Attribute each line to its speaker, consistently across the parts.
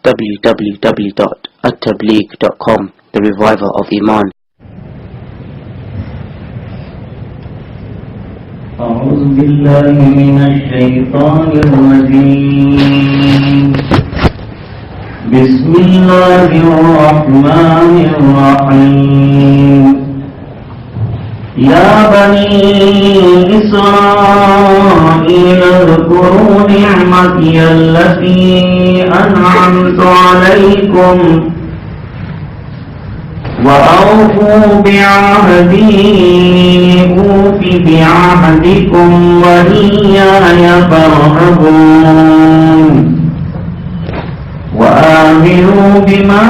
Speaker 1: www.attableek.com, the reviver of Iman.
Speaker 2: أعوذ بالله من الشيطان الرجيم. بسم الله الرحمن الرحيم. يا بني إسرائيل اذكروا نعمتي التي أنعمت عليكم وأوفوا بعهدي أوف بعهدكم وإياي فارهبون وآمنوا بما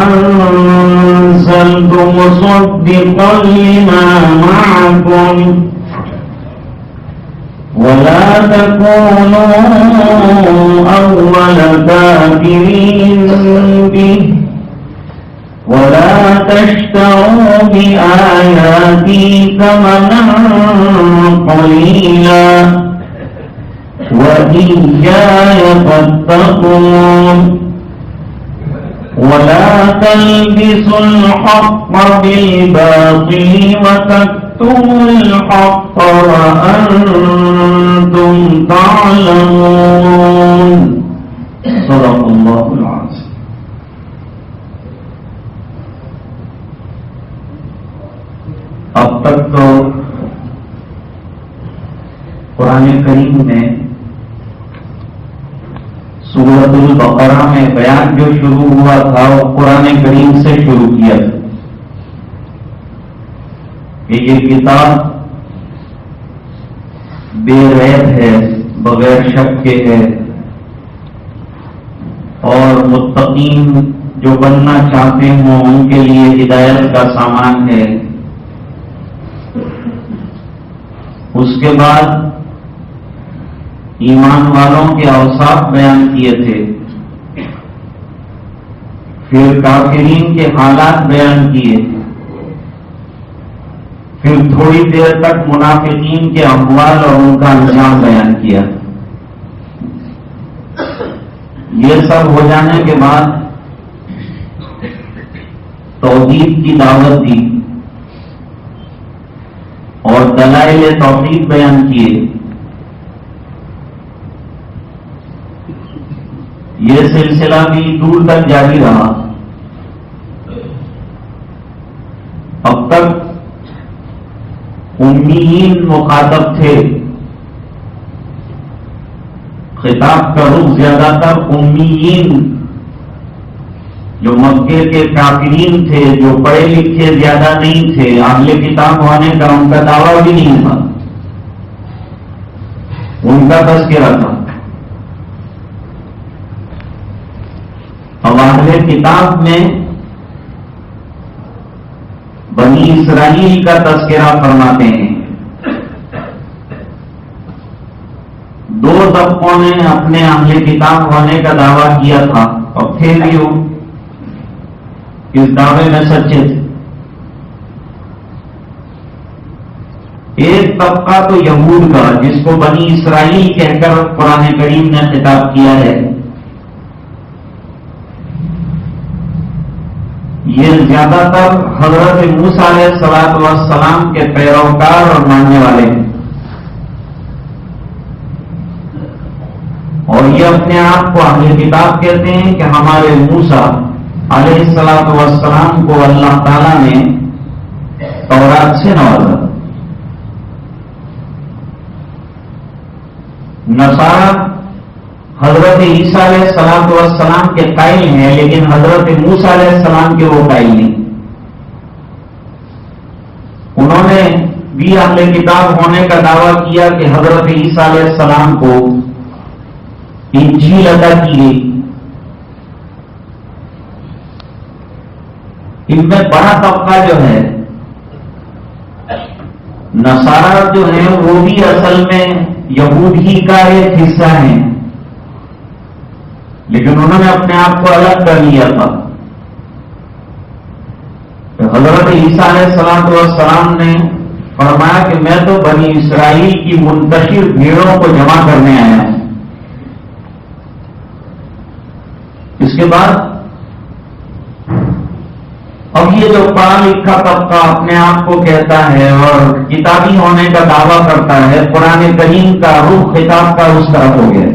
Speaker 2: أنزلت مصدقا لما معكم ولا تكونوا أول كافرين به ولا تشتروا بآياتي ثمنا قليلا وإياي فاتقون ولا تلبسوا الحق بالباطل وتكتموا الحق وأنتم تعلمون. صدق الله العظيم. اب تک تو قرآن کریم میں سورۃ البقرہ میں بیان جو شروع ہوا تھا وہ قرآن کریم سے شروع کیا تھا کہ یہ کتاب بے ریب ہے، بغیر شک کے ہے، اور متقین جو بننا چاہتے ہوں ان کے لیے ہدایت کا سامان ہے. اس کے بعد ایمان والوں کے اوصاف بیان کیے تھے، پھر کافرین کے حالات بیان کیے، پھر تھوڑی دیر تک منافقین کے احوال اور ان کا انجام بیان کیا. یہ سب ہو جانے کے بعد توحید کی دعوت دی اور دلائل توحید بیان کیے. یہ سلسلہ بھی دور تک جاری رہا. اب تک امیین مخاطب تھے، خطاب کا رخ زیادہ تر امیین جو مکے کے کافرین تھے، جو پڑھے لکھے زیادہ نہیں تھے، اہل کتاب ہونے کا ان کا دعویٰ بھی نہیں تھا، ان کا تذکرہ تھا. اب اہل کتاب میں بنی اسرائیل کا تذکرہ فرماتے ہیں. دو طبقوں نے اپنے اہل کتاب ہونے کا دعویٰ کیا تھا اور پھر بھی وہ اس دعوے میں سچے تھے. ایک طبقہ تو یہود کا، جس کو بنی اسرائیل کہہ کر قرآن کریم نے خطاب کیا ہے. یہ زیادہ تر حضرت موسیٰ علیہ السلام کے پیروکار اور ماننے والے ہیں، اور یہ اپنے آپ کو اہل کتاب کہتے ہیں کہ ہمارے موسیٰ علیہ السلام کو اللہ تعالیٰ نے تورات سے نوازا. نصارہ حضرت عیسیٰ علیہ السلام کے قائل ہیں، لیکن حضرت موسیٰ علیہ السلام کے وہ قائل نہیں. انہوں نے بھی اہل کتاب ہونے کا دعویٰ کیا کہ حضرت عیسیٰ علیہ السلام کو انجیل عطا کی گئی. ان میں بڑا طبقہ جو ہے نصارہ جو ہیں وہ بھی اصل میں یہود ہی کا ایک حصہ ہیں، لیکن انہوں نے اپنے آپ کو الگ کر لیا تھا. حضرت عیسیٰ علیہ السلام نے فرمایا کہ میں تو بنی اسرائیل کی منتشر بھیڑوں کو جمع کرنے آیا ہوں. اس کے بعد اب یہ جو پڑھا لکھا طبقہ اپنے آپ کو کہتا ہے اور کتابی ہونے کا دعویٰ کرتا ہے، قرآن کریم کا رخ خطاب کا اس طرف ہو گیا،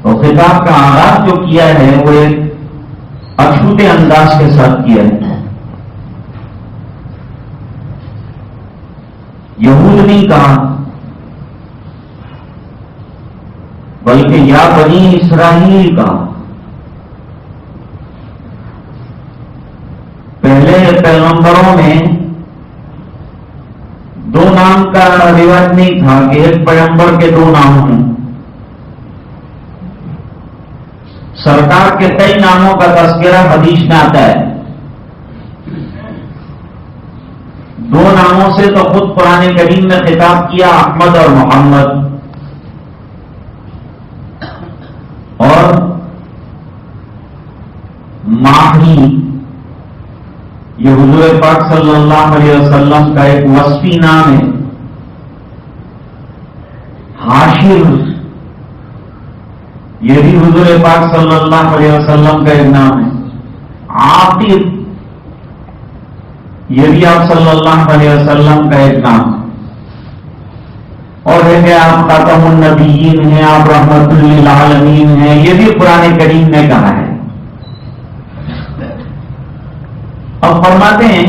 Speaker 2: تو خطاب کا آغاز جو کیا ہے وہ ایک اچھوتے انداز کے ساتھ کیا ہے. یہود نہیں کہا، بلکہ یا بنی اسرائیل کہا. پہلے پیغمبروں میں دو نام کا رواج نہیں تھا کہ ایک پیغمبر کے دو نام ہوں. سرکار کے کئی ناموں کا تذکرہ حدیث میں آتا ہے. دو ناموں سے تو خود قرآن کریم میں خطاب کیا، احمد اور محمد. اور ماہی یہ حضور پاک صلی اللہ علیہ وسلم کا ایک وصفی نام ہے. حاشر یہ بھی حضور پاک صلی اللہ علیہ وسلم کا ایک نام ہے. عاقب یہ بھی آپ صلی اللہ علیہ وسلم کا ایک نام ہے. اور ہے کہ آپ خاتم النبیین ہیں، آپ رحمت للعالمین ہیں، یہ بھی قرآن کریم نے کہا ہے. اب فرماتے ہیں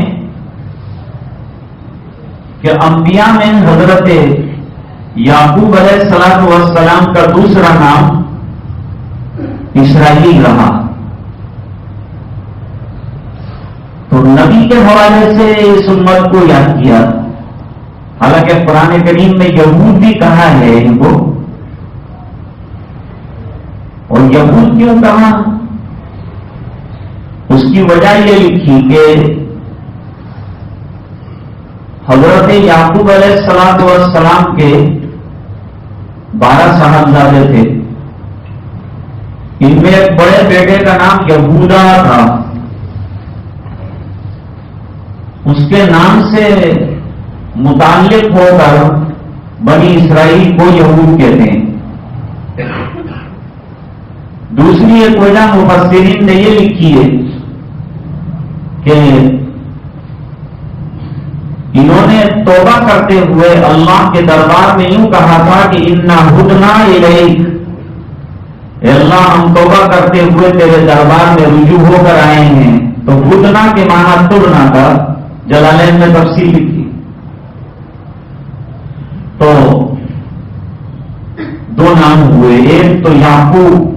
Speaker 2: کہ انبیاء میں حضرت یعقوب علیہ السلام والسلام کا دوسرا نام اسرائیل رہا. تو نبی کے حوالے سے اس امت کو یاد کیا، حالانکہ قرآن کریم میں یہود بھی کہا ہے ان کو. اور یہود کیوں کہا؟ اس کی وجہ یہ لکھی کہ حضرت یعقوب علیہ السلام کے 12 صاحبزادے تھے. ان میں ایک بڑے بیٹے کا نام یہودا تھا. اس کے نام سے متعلق ہو کر بنی اسرائیل کو یہود کہتے ہیں. دوسری ایک وجہ مفسرین نے یہ لکھی ہے کہ انہوں نے توبہ کرتے ہوئے اللہ کے دربار میں یوں کہا تھا کہ انا ہدنا الیک، اے اللہ ہم توبہ کرتے ہوئے تیرے دربار میں رجوع ہو کر آئے ہیں. تو ہدنا کے معنی ترنا کا جلالین میں تفصیل لکھی. تو دو نام ہوئے، ایک تو یعقوب،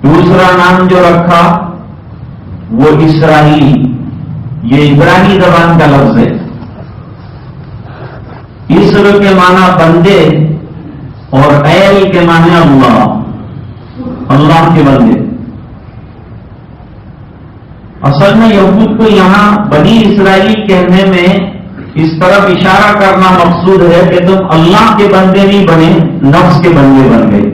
Speaker 2: دوسرا نام جو رکھا وہ اسرائیل. یہ عبرانی زبان کا لفظ ہے. اسر کے معنی بندے اور ایل کے معنی اللہ، اللہ کے بندے. اصل میں یہود کو یہاں بنی اسرائیل کہنے میں اس طرف اشارہ کرنا مقصود ہے کہ تم اللہ کے بندے نہیں بنے، نفس کے بندے بن گئے،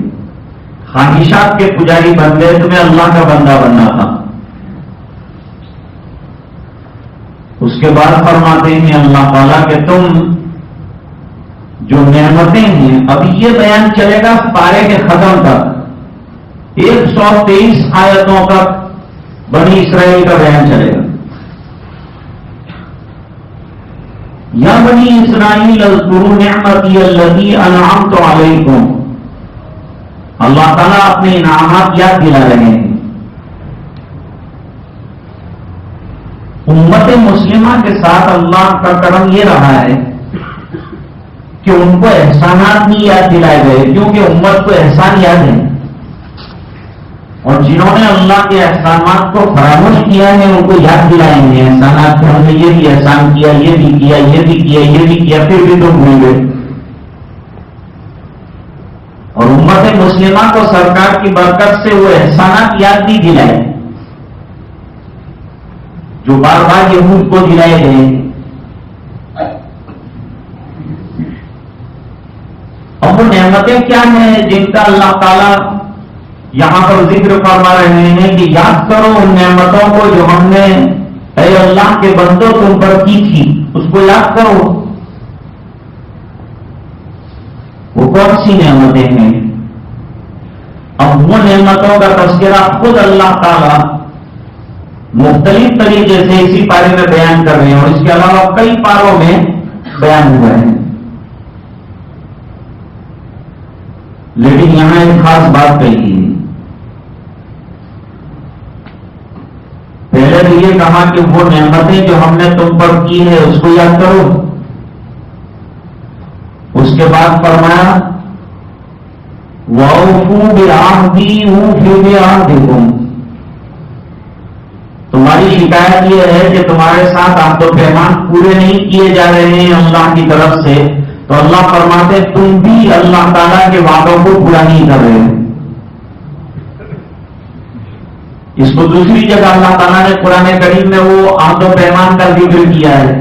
Speaker 2: خواہشات کے پجاری بن گئے، تمہیں اللہ کا بندہ بننا تھا. اس کے بعد فرماتے ہیں اللہ تعالیٰ کہ تم جو نعمتیں ہیں، ابھی یہ بیان چلے گا پارے کے ختم تک، 123 آیتوں تک بنی اسرائیل کا بیان چلے گا. یا بنی اسرائیل اذکروا نعمتی التی انعمت علیکم، اللہ تعالیٰ اپنے انعامات یاد دلا رہے ہیں. امت مسلمہ کے ساتھ اللہ کا کرم یہ رہا ہے کہ ان کو احسانات نہیں یاد دلائے گئے، کیونکہ امت کو احسان یاد ہے، اور جنہوں نے اللہ کے احسانات کو فراموش کیا ہے ان کو یاد دلائیں گے احسانات کو. ہم نے یہ بھی احسان کیا، یہ بھی کیا، یہ بھی کیا، یہ بھی کیا، پھر بھی تم بھول گئے. اور امت مسلمہ کو سرکار کی برکت سے وہ احسانات یاد نہیں دلائے جو بار بار یہود کو دلائے گئے. اب وہ نعمتیں کیا ہیں جن کا اللہ تعالیٰ یہاں پر ذکر فرما رہے ہیں کہ یاد کرو ان نعمتوں کو جو ہم نے اے اللہ کے بندوں تم پر کی تھی، اس کو یاد کرو. کون سی نعمتیں ہیں؟ اب وہ نعمتوں کا تذکرہ خود اللہ تعالیٰ مختلف طریقے سے اسی پارے میں بیان کر رہے ہیں، اور اس کے علاوہ کئی پاروں میں بیان ہوئے ہیں. لیکن یہاں ایک خاص بات کہی ہے. پہلے تو یہ کہا کہ وہ نعمتیں جو ہم نے تم پر کی ہے اس کو یاد کرو. اس کے بعد فرمایا وَأَوْفُوا بِعَهْدِي أُوفِ بِعَهْدِكُمْ. تمہاری شکایت یہ ہے کہ تمہارے ساتھ عہد و پیمان پورے نہیں کیے جا رہے ہیں اللہ کی طرف سے، تو اللہ فرماتے تم بھی اللہ تعالیٰ کے وعدوں کو پورا نہیں کر رہے. اس کو دوسری جگہ اللہ تعالیٰ نے قرآن کریم میں وہ عہد و پیمان کا ذکر کیا ہے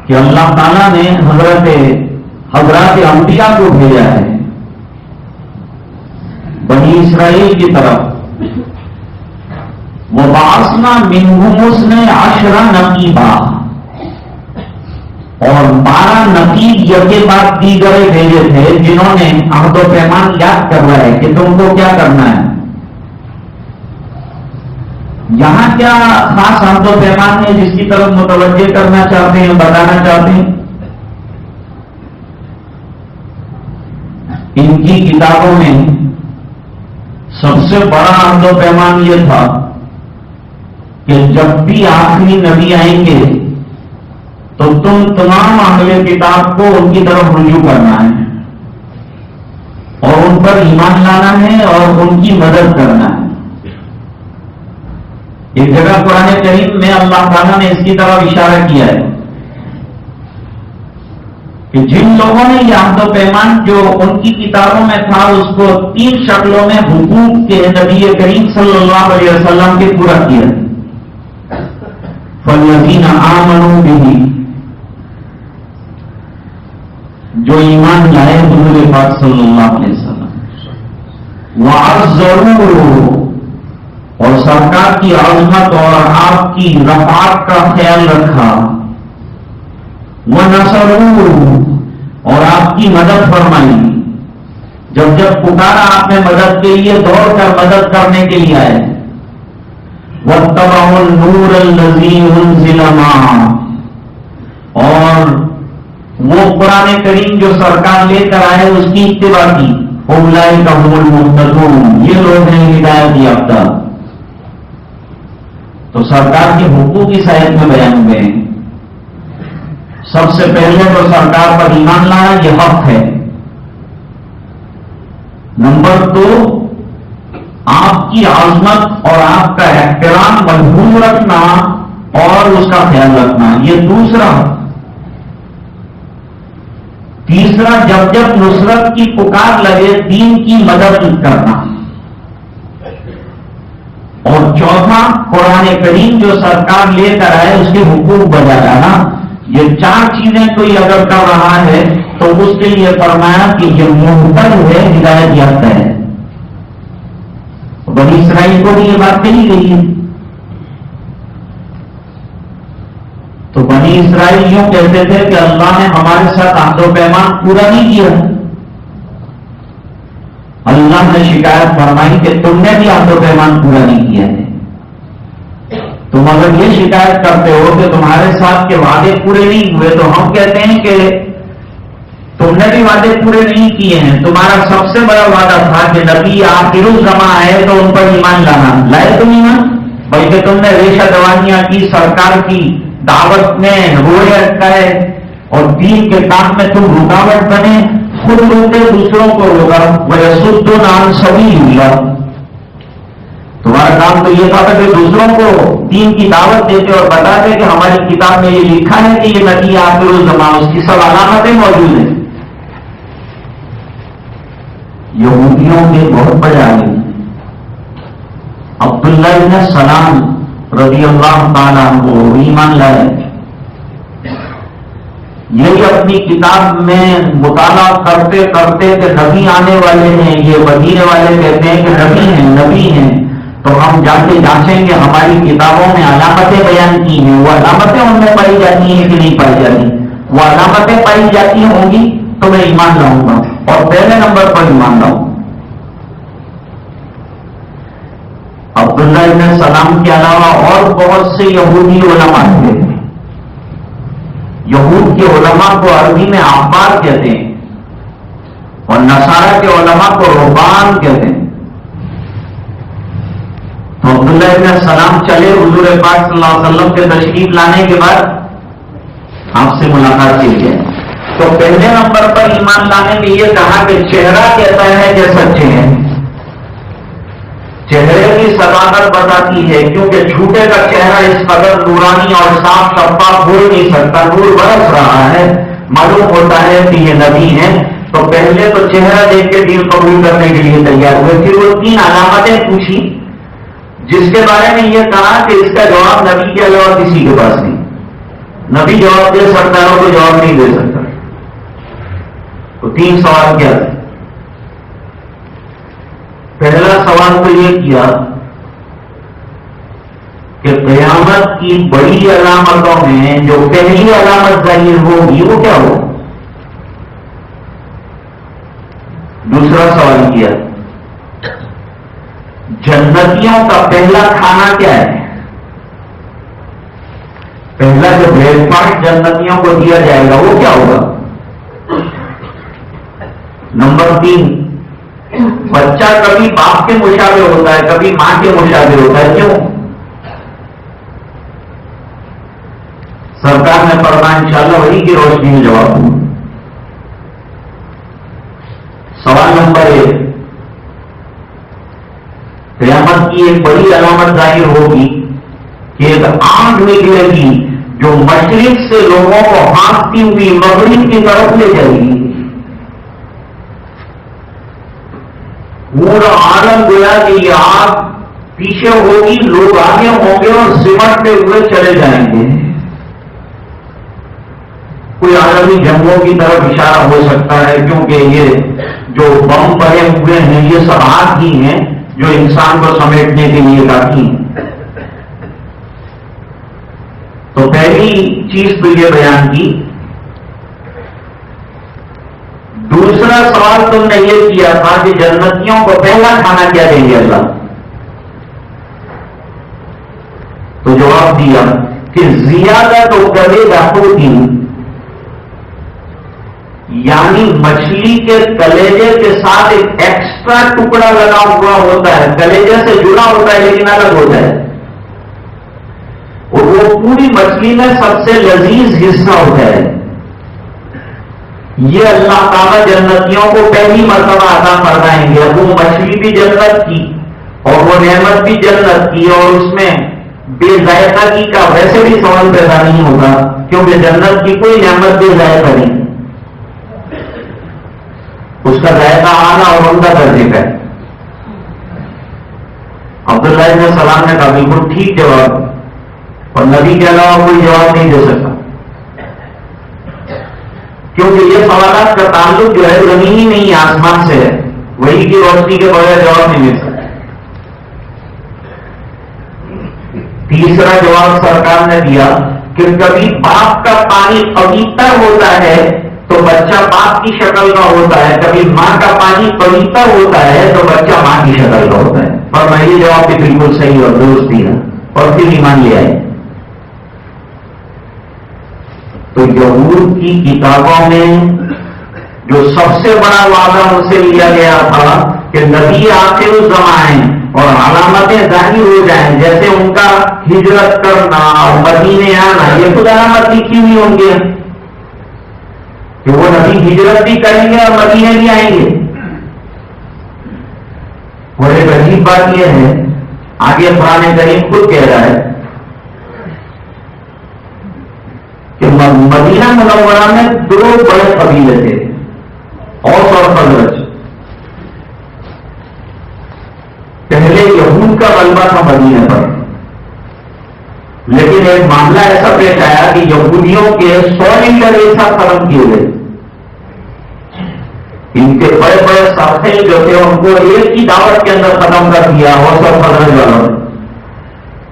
Speaker 2: کہ اللہ تعالیٰ نے حضرات انبیاء کو بھیجا ہے بنی اسرائیل کی طرف. وَبَعَثْنَا مِنْهُمُ اثْنَيْ عَشْرَ نَقِيبًا، اور 12 نقیب یکے بعد دیگرے بھیجے تھے جنہوں نے عہد و پیمان یاد کر رہا ہے کہ تم کو کیا کرنا ہے. یہاں کیا خاص عہد و پیمان ہے جس کی طرف متوجہ کرنا چاہتے ہیں، بتانا چاہتے ہیں؟ ان کی کتابوں میں سب سے بڑا عہد و پیمان یہ تھا کہ جب بھی آخری نبی آئیں گے تو تم تمام اہل کتاب کو ان کی طرف رجوع کرنا ہے اور ان پر ایمان لانا ہے اور ان کی مدد کرنا ہے. ایک جگہ قرآن کریم میں اللہ تعالیٰ نے اس کی طرف اشارہ کیا ہے کہ جن لوگوں نے یہ عہد و پیمان جو ان کی کتابوں میں تھا اس کو 3 شکلوں میں حقوق کے نبی کریم صلی اللہ علیہ وسلم کے پورا کیا. فَالَّذِينَ آمَنُوا بِهِ، جو ایمان لائے حضور پاک صلی اللہ علیہ وسلم. وَعَزَّرُوهُ، اور سرکار کی عظمت اور آپ کی رفعت کا خیال رکھا. وَنَصَرُوهُ، اور آپ کی مدد فرمائی. جب پکارا آپ نے مدد کے لیے دوڑ کر مدد کرنے کے لیے آئے. وَاتَّبَعُوا النُّورَ الَّذِي أُنزِلَ مَعَهُ، اور وہ قرآن کریم جو سرکار لے کر آئے اس کی اتباع کی. أُولَئِكَ هُمُ الْمُهْتَدُونَ، یہ لوگ ہیں ہدایت یافتہ. تو سرکار کے حقوق اس آیت میں بیان ہوئے ہیں. سب سے پہلے تو سرکار پر ایمان لانا یہ حق ہے. نمبر 2، آپ کی عظمت اور آپ کا احترام محفوظ رکھنا اور اس کا خیال رکھنا، یہ دوسرا. تیسرا، جب نصرت کی پکار لگے دین کی مدد کرنا. اور چوتھا، قرآن کریم جو سرکار لے کر آئے اس کے حقوق بجا لانا. یہ 4 چیزیں کوئی اگر کر رہا ہے تو اس کے لیے فرمایا کہ یہ محتد ہے، ہدایت یافتہ ہے. بنی اسرائیل کو بھی یہ بات کہی گئی ہے. تو بنی اسرائیل یوں کہتے تھے کہ اللہ نے ہمارے ساتھ عہد و پیمان پورا نہیں کیا. اللہ نے شکایت فرمائی کہ تم نے بھی عہد و پیمان پورا نہیں کیا ہے. تم اگر یہ شکایت کرتے ہو کہ تمہارے ساتھ کے وعدے پورے نہیں ہوئے، تو ہم کہتے ہیں کہ تم نے بھی وعدے پورے نہیں کیے ہیں. تمہارا سب سے بڑا وعدہ تھا کہ نبی آخر الزماں آئے تو ان پر ایمان لانا. لائے تم ایمان؟ بلکہ تم نے ریشہ دوانیاں کی، سرکار کی دعوت میں روڑے اٹکائے اور دین کے کام میں تم رکاوٹ بنے. خود روکے، دوسروں کو روکا. وَيَصُدُّونَ عَنْ سَبِيلِ اللَّهِ، تمہارا کام تو یہ تھا کہ دوسروں کو دین کی دعوت دیتے اور بتاتے کہ ہماری کتاب میں یہ لکھا ہے کہ یہ نبی آخر الزماں، اس کی سب علامتیں موجود ہیں. یہودیوں کے بہت بڑے عالم عبداللہ بن سلام رضی اللہ تعالیٰ عنہ ایمان لائے. یہ اپنی کتاب میں مطالعہ کرتے کرتے کہ نبی آنے والے ہیں، یہ مدینے والے کہتے ہیں کہ نبی ہیں. تو ہم جا کے جانچیں گے ہماری کتابوں میں علامتیں بیان کی ہیں، وہ علامتیں ان میں پائی جاتی ہیں کہ نہیں پائی جاتی؟ وہ علامتیں پائی جاتی ہوں گی تو میں ایمان لاؤں گا، اور پہلے نمبر پر ایمان لاؤں۔ عبداللہ ابن سلام کے علاوہ اور بہت سے یہودی علماء تھے۔ یہود کے علماء کو عربی میں احبار کہتے ہیں اور نصارہ کے علماء کو رہبان کہتے ہیں۔ تو عبداللہ ابن سلام چلے حضور پاک صلی اللہ علیہ وسلم کے تشریف لانے کے بعد آپ سے ملاقات کی ہے۔ تو پہلے نمبر پر ایمان لانے میں یہ کہا کہ چہرہ کہتا ہے کہ سچے ہیں، چہرے کی صداقت بتاتی ہے، کیونکہ جھوٹے کا چہرہ اس قدر نورانی اور صاف شفاف ہو نہیں سکتا، نور برس رہا ہے، معلوم ہوتا ہے کہ یہ نبی ہے۔ تو پہلے تو چہرہ دیکھ کے دین قبول کرنے کے لیے تیار ہوئے، پھر وہ 3 علامتیں پوچھی جس کے بارے میں یہ کہا کہ اس کا جواب نبی کے علاوہ کسی کے پاس نہیں، نبی جواب دے سکتا ہے تو جواب نہیں دے سکتا۔ تو 3 سوال کیا تھے؟ پہلا سوال تو یہ کیا کہ قیامت کی بڑی علامتوں میں جو پہلی علامت ظاہر ہوگی وہ کیا ہو؟ دوسرا سوال کیا جنتیوں کا پہلا کھانا کیا ہے؟ پہلا جو بریک فاسٹ جنتیوں کو دیا جائے گا وہ کیا ہوگا؟ نمبر 3، بچہ کبھی باپ کے مشابہ ہوتا ہے، کبھی ماں کے مشابہ ہوتا ہے، کیوں؟ سرکار نے فرمایا انشاءاللہ وہی کی روشنی میں جواب دوں۔ سوال نمبر 1، قیامت کی ایک بڑی علامت ظاہر ہوگی کہ ایک آنکھ نکلے گی جو مشرق سے لوگوں کو ہانکتی ہوئی مغرب کی طرف لے جائے گی۔ پورا عالم گویا کہ یہ آگ پیچھے ہوگی، لوگ آگے ہوں گے اور سمٹتے ہوئے چلے جائیں گے۔ کوئی عالمی جنگوں کی طرف اشارہ ہو سکتا ہے، کیونکہ یہ جو بم پڑے ہوئے ہیں یہ سب آگ ہی ہیں جو انسان کو سمیٹنے کے لیے کافی ہیں۔ تو پہلی چیز تو یہ بیان کی۔ دوسرا سوال تم نے یہ کیا تھا کہ جنتیوں کو پہلا کھانا کیا دیں گے اللہ؟ تو جواب دیا کہ زیادہ تو کرے گا پروٹین، یعنی مچھلی کے کلیجے کے ساتھ ایک ایکسٹرا ٹکڑا لگا ہوا ہوتا ہے، کلیجے سے جڑا ہوتا ہے لیکن الگ ہوتا ہے، اور وہ پوری مچھلی میں سب سے لذیذ حصہ ہوتا ہے۔ یہ اللہ تعالیٰ جنتیوں کو پہلی مرتبہ عطا فرمائیں گے۔ وہ مچھلی بھی جنت کی اور وہ نعمت بھی جنت کی، اور اس میں بے ذائقہ کی کا ویسے بھی سوال پیدا نہیں ہوگا، کیونکہ جنت کی کوئی نعمت بے ذائقہ نہیں، اس کا ذائقہ اعلیٰ اور عمدہ درجے کا ہے۔ عبداللہ ابن سلام نے کہا بالکل ٹھیک جواب، اور نبی کے علاوہ کوئی جواب نہیں دے سکتا، کیونکہ یہ سوالات کا تعلق جو ہے زمینی نہیں آسمان سے ہے، وہی کی روشنی کے بغیر جواب نہیں مل سکتا۔ تیسرا جواب سرکار نے دیا کہ کبھی باپ کا پانی پویتر ہوتا ہے تو بچہ باپ کی شکل کا ہوتا ہے، کبھی ماں کا پانی پویتر ہوتا ہے تو بچہ ماں کی شکل کا ہوتا ہے۔ اور میں یہ جواب بھی بالکل صحیح اور درست دیا، اور پھر ایمان لے آئے۔ تو یہود کی کتابوں میں جو سب سے بڑا وعدہ ان سے لیا گیا تھا کہ نبی آخر الزمان اور علامتیں ظاہر ہو جائیں، جیسے ان کا ہجرت کرنا اور مدینے آنا، یہ خود علامت لکھی ہوئی ہوں گے کہ وہ نبی ہجرت بھی کریں گے اور مدینے بھی آئیں گے۔ اور ایک عجیب بات یہ ہے، آگے قرآن کریم خود کہہ رہا ہے کہ مدینہ منورہ میں 2 بڑے قبیلے تھے، اوس اور خزرج۔ پہلے یہود کا غلبہ تھا مدینہ پر، لیکن ایک معاملہ ایسا پیش آیا کہ یہودیوں کے 100 لیڈر ایک ساتھ ختم کیے گئے، ان ان کے بڑے بڑے ساتھی جو تھے ان کو ایک ہی دعوت کے اندر ختم کر دیا اور سب خزرج والوں نے.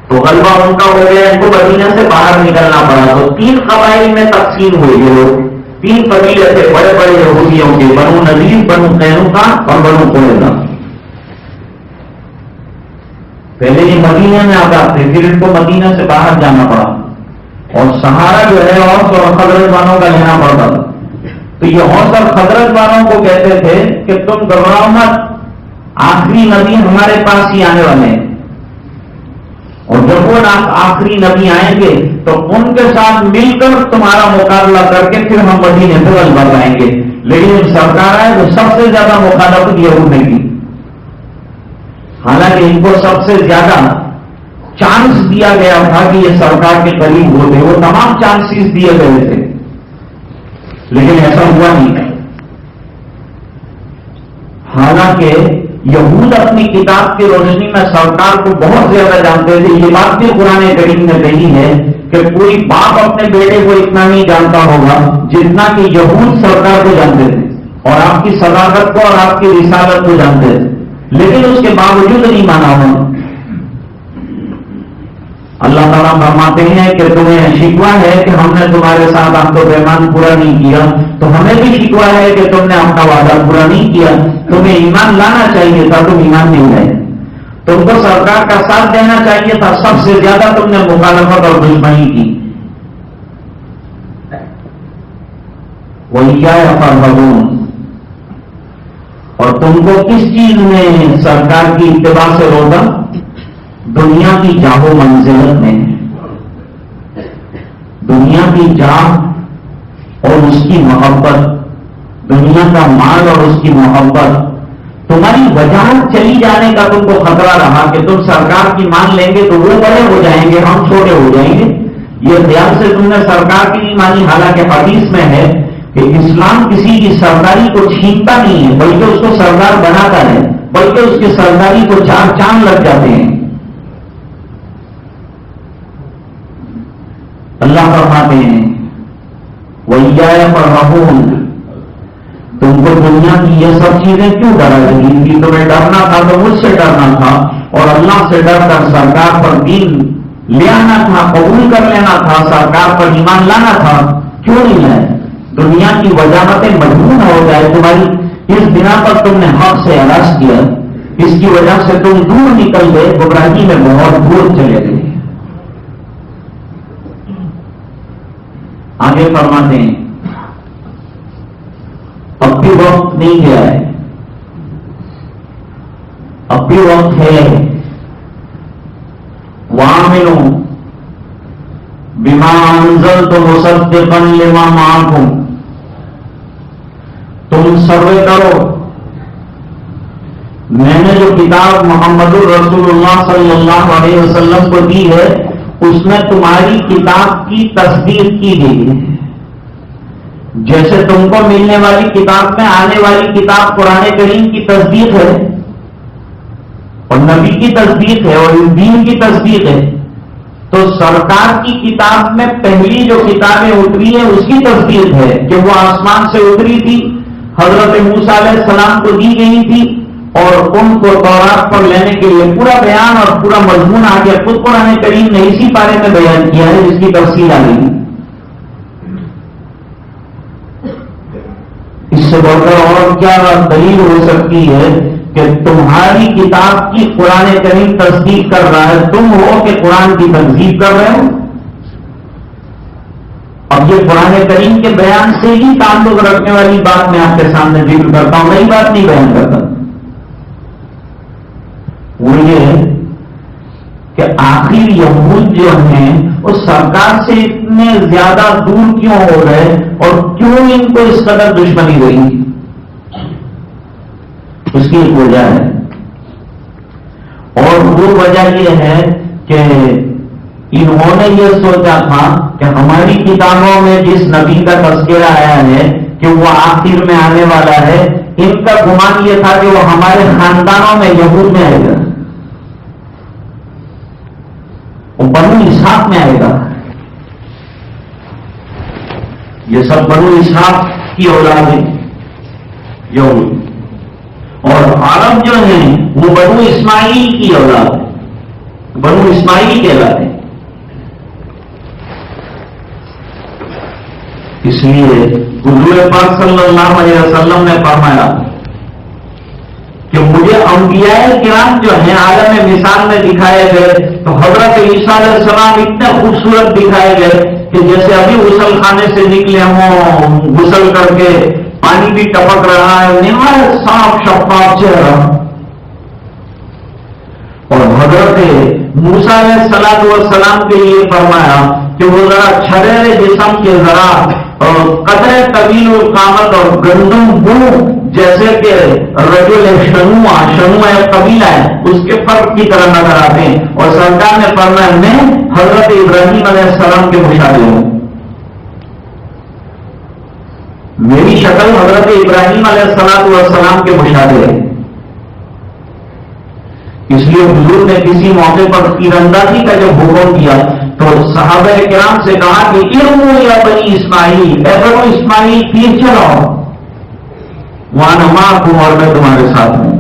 Speaker 2: تو غلبہ ان کا ہو گیا, ان کو مدینہ سے باہر نکلنا پڑا. تو 3 قبائل میں تقسیم ہوئے یہ لوگ. 3 قبیلے تھے بڑے بڑے یہودیوں کے, بنو نذیر, بنو قینقاع اور بنو قریظہ. پہلے یہ مدینہ میں آباد تھے, پھر ان کو مدینہ سے باہر جانا پڑا اور سہارا جو ہے اوس اور خزرج والوں کا لینا پڑتا تھا. تو یہ اوس اور خزرج والوں کو کہتے تھے کہ تم گھبراؤ مت, آخری نبی ہمارے پاس ہی آنے والے ہیں, اور جب وہ آخری نبی آئیں گے تو ان کے ساتھ مل کر تمہارا مقابلہ کر کے پھر ہم مدینے سے غلبہ پائیں گے. لیکن سرکار آئے تو سب سے زیادہ مخالفت یہود نے کی. حالانکہ ان کو سب سے زیادہ چانس دیا گیا تھا کہ یہ سرکار کے قریب ہوتے, وہ تمام چانسز دیے گئے تھے, لیکن ایسا ہوا نہیں. حالانکہ یہود اپنی کتاب کی روشنی میں سرکار کو بہت زیادہ جانتے تھے. یہ بات بھی قرآن کریم میں کہی ہے کہ کوئی باپ اپنے بیٹے کو اتنا نہیں جانتا ہوگا جتنا کہ یہود سرکار کو جانتے تھے, اور آپ کی صداقت کو اور آپ کی رسالت کو جانتے تھے, لیکن اس کے باوجود نہیں مانا انہوں نے. اللہ تعالیٰ فرماتے ہیں کہ تمہیں شکوہ ہے کہ ہم نے تمہارے ساتھ آپ کو پیمان پورا نہیں کیا, تو ہمیں بھی شکوہ ہے کہ تم نے اپنا وعدہ پورا نہیں کیا. تمہیں ایمان لانا چاہیے تھا, تم ایمان نہیں لائے. تم کو سرکار کا ساتھ دینا چاہیے تھا, سب سے زیادہ تم نے مخالفت اور دشمنی کی. وَإِيَّايَ فَارْهَبُونَ, اور تم کو کس چیز نے سرکار کی اتباع سے روکا؟ دنیا کی جاہ و منزلت میں. دنیا کی جاہ اور اس کی محبت, دنیا کا مال اور اس کی محبت, تمہاری وجاہت چلی جانے کا تم کو خطرہ رہا کہ تم سرکار کی مان لیں گے تو وہ بڑے ہو جائیں گے, ہم چھوٹے ہو جائیں گے. یہ خیال سے تم نے سرکار کی نہیں مانی. حالانکہ حدیث میں ہے کہ اسلام کسی کی سرداری کو چھینتا نہیں ہے, بلکہ اس کو سردار بناتا ہے, بلکہ اس کی سرداری کو 4 چاند لگ جاتے ہیں. اللہ فرماتے ہیں وَإِيَّايَ فَارْهَبُونَ, تم کو دنیا کی یہ سب چیزیں کیوں ڈرا رہی تھی؟ تمہیں ڈرنا تھا تو مجھ سے ڈرنا تھا, اور اللہ سے ڈر کر سرکار پر دین لے آنا تھا, قبول کر لینا تھا, سرکار پر ایمان لانا تھا. کیوں نہیں لائے؟ دنیا کی وجاہتیں مجبور ہو جائے تمہاری, اس بنا پر تم نے حق سے اعراض کیا, اس کی وجہ سے تم دور نکل گئے, گمراہی میں بہت دور چلے گئے. آگے فرماتے ہیں اب بھی وقت نہیں گیا ہے, اب بھی وقت ہے. وَآمِنُوا بِمَا أَنزَلْتُ مُصَدِّقًا لِمَا مَعَكُمْ, تم سروے کرو, میں نے جو کتاب محمد الرسول اللہ صلی اللہ علیہ وسلم کو دی ہے اس میں تمہاری کتاب کی تصدیق کی گئی ہے. جیسے تم کو ملنے والی کتاب میں آنے والی کتاب قرآن کریم کی تصدیق ہے, اور نبی کی تصدیق ہے, اور دین کی تصدیق ہے, تو سرکار کی کتاب میں پہلی جو کتابیں اتری ہیں اس کی تصدیق ہے کہ وہ آسمان سے اتری تھی, حضرت موسیٰ علیہ السلام کو دی گئی تھی, اور ان کو تورات پر لینے کے لیے پورا بیان اور پورا مضمون آ گیا. خود قرآن کریم نے اسی بارے میں بیان کیا ہے جس کی تفصیل آ گئی. اس سے بڑھ کر اور کیا دلیل ہو سکتی ہے کہ تمہاری کتاب کی قرآن کریم تصدیق کر رہا ہے, تم ہو کہ قرآن کی تکذیب کر رہے ہو. اب یہ قرآن کریم کے بیان سے ہی تعلق رکھنے والی بات میں آپ کے سامنے ذکر کرتا ہوں, نئی بات نہیں بیان کرتا. وہ یہ ہے کہ آخر یہود جو ہیں وہ سرکار سے اتنے زیادہ دور کیوں ہو گئے, اور کیوں ان کو اس قدر دشمنی رہی؟ اس کی ایک وجہ ہے, اور وہ وجہ یہ ہے کہ انہوں نے یہ سوچا تھا کہ ہماری کتابوں میں جس نبی کا تذکرہ آیا ہے کہ وہ آخر میں آنے والا ہے, ان کا گمان یہ تھا کہ وہ ہمارے خاندانوں میں یہود میں آئے گا, وہ بنو اسحاق میں آئے گا. یہ سب بنو اسحاق کی اولاد ہیں. یہود. اور عرب جو ہیں وہ بنو اسماعیل کی اولاد ہے, بنو اسماعیل کہلاتے ہیں. اس لیے حضور پاک صلی اللہ علیہ وسلم نے فرمایا کہ مجھے انبیاء کرام جو ہیں عالم مثال میں دکھائے گئے تو حضرت عیسیٰ علیہ السلام اتنے خوبصورت دکھائے گئے کہ جیسے ابھی غسل خانے سے نکلے ہوں, غسل کر کے پانی بھی ٹپک رہا ہے, نہایت صاف شفاف چہرہ. اور حضرت موسیٰ علیہ السلام کے لیے فرمایا کہ وہ ذرا چھڑے جسم کے ذرا قدرے طویل القامت اور گندم بو جیسے کہ رجل شنوع ایک قبیلہ ہے اس کے فرق کی طرح نظر آتے ہیں. اور سرکار نے فرمایا میں حضرت ابراہیم علیہ السلام کے مشابہ ہوں, میری شکل حضرت ابراہیم علیہ السلام کے مشابہ ہے. اس لیے حضور نے کسی موقع پر تیر اندازی کا جب حکم کیا تو صحابہ کرام سے کہا کہ ارموا یا بنی اسماعیل, اے بنو اسماعیل تیر چلاؤ, وہاں معکم اور میں تمہارے ساتھ ہوں.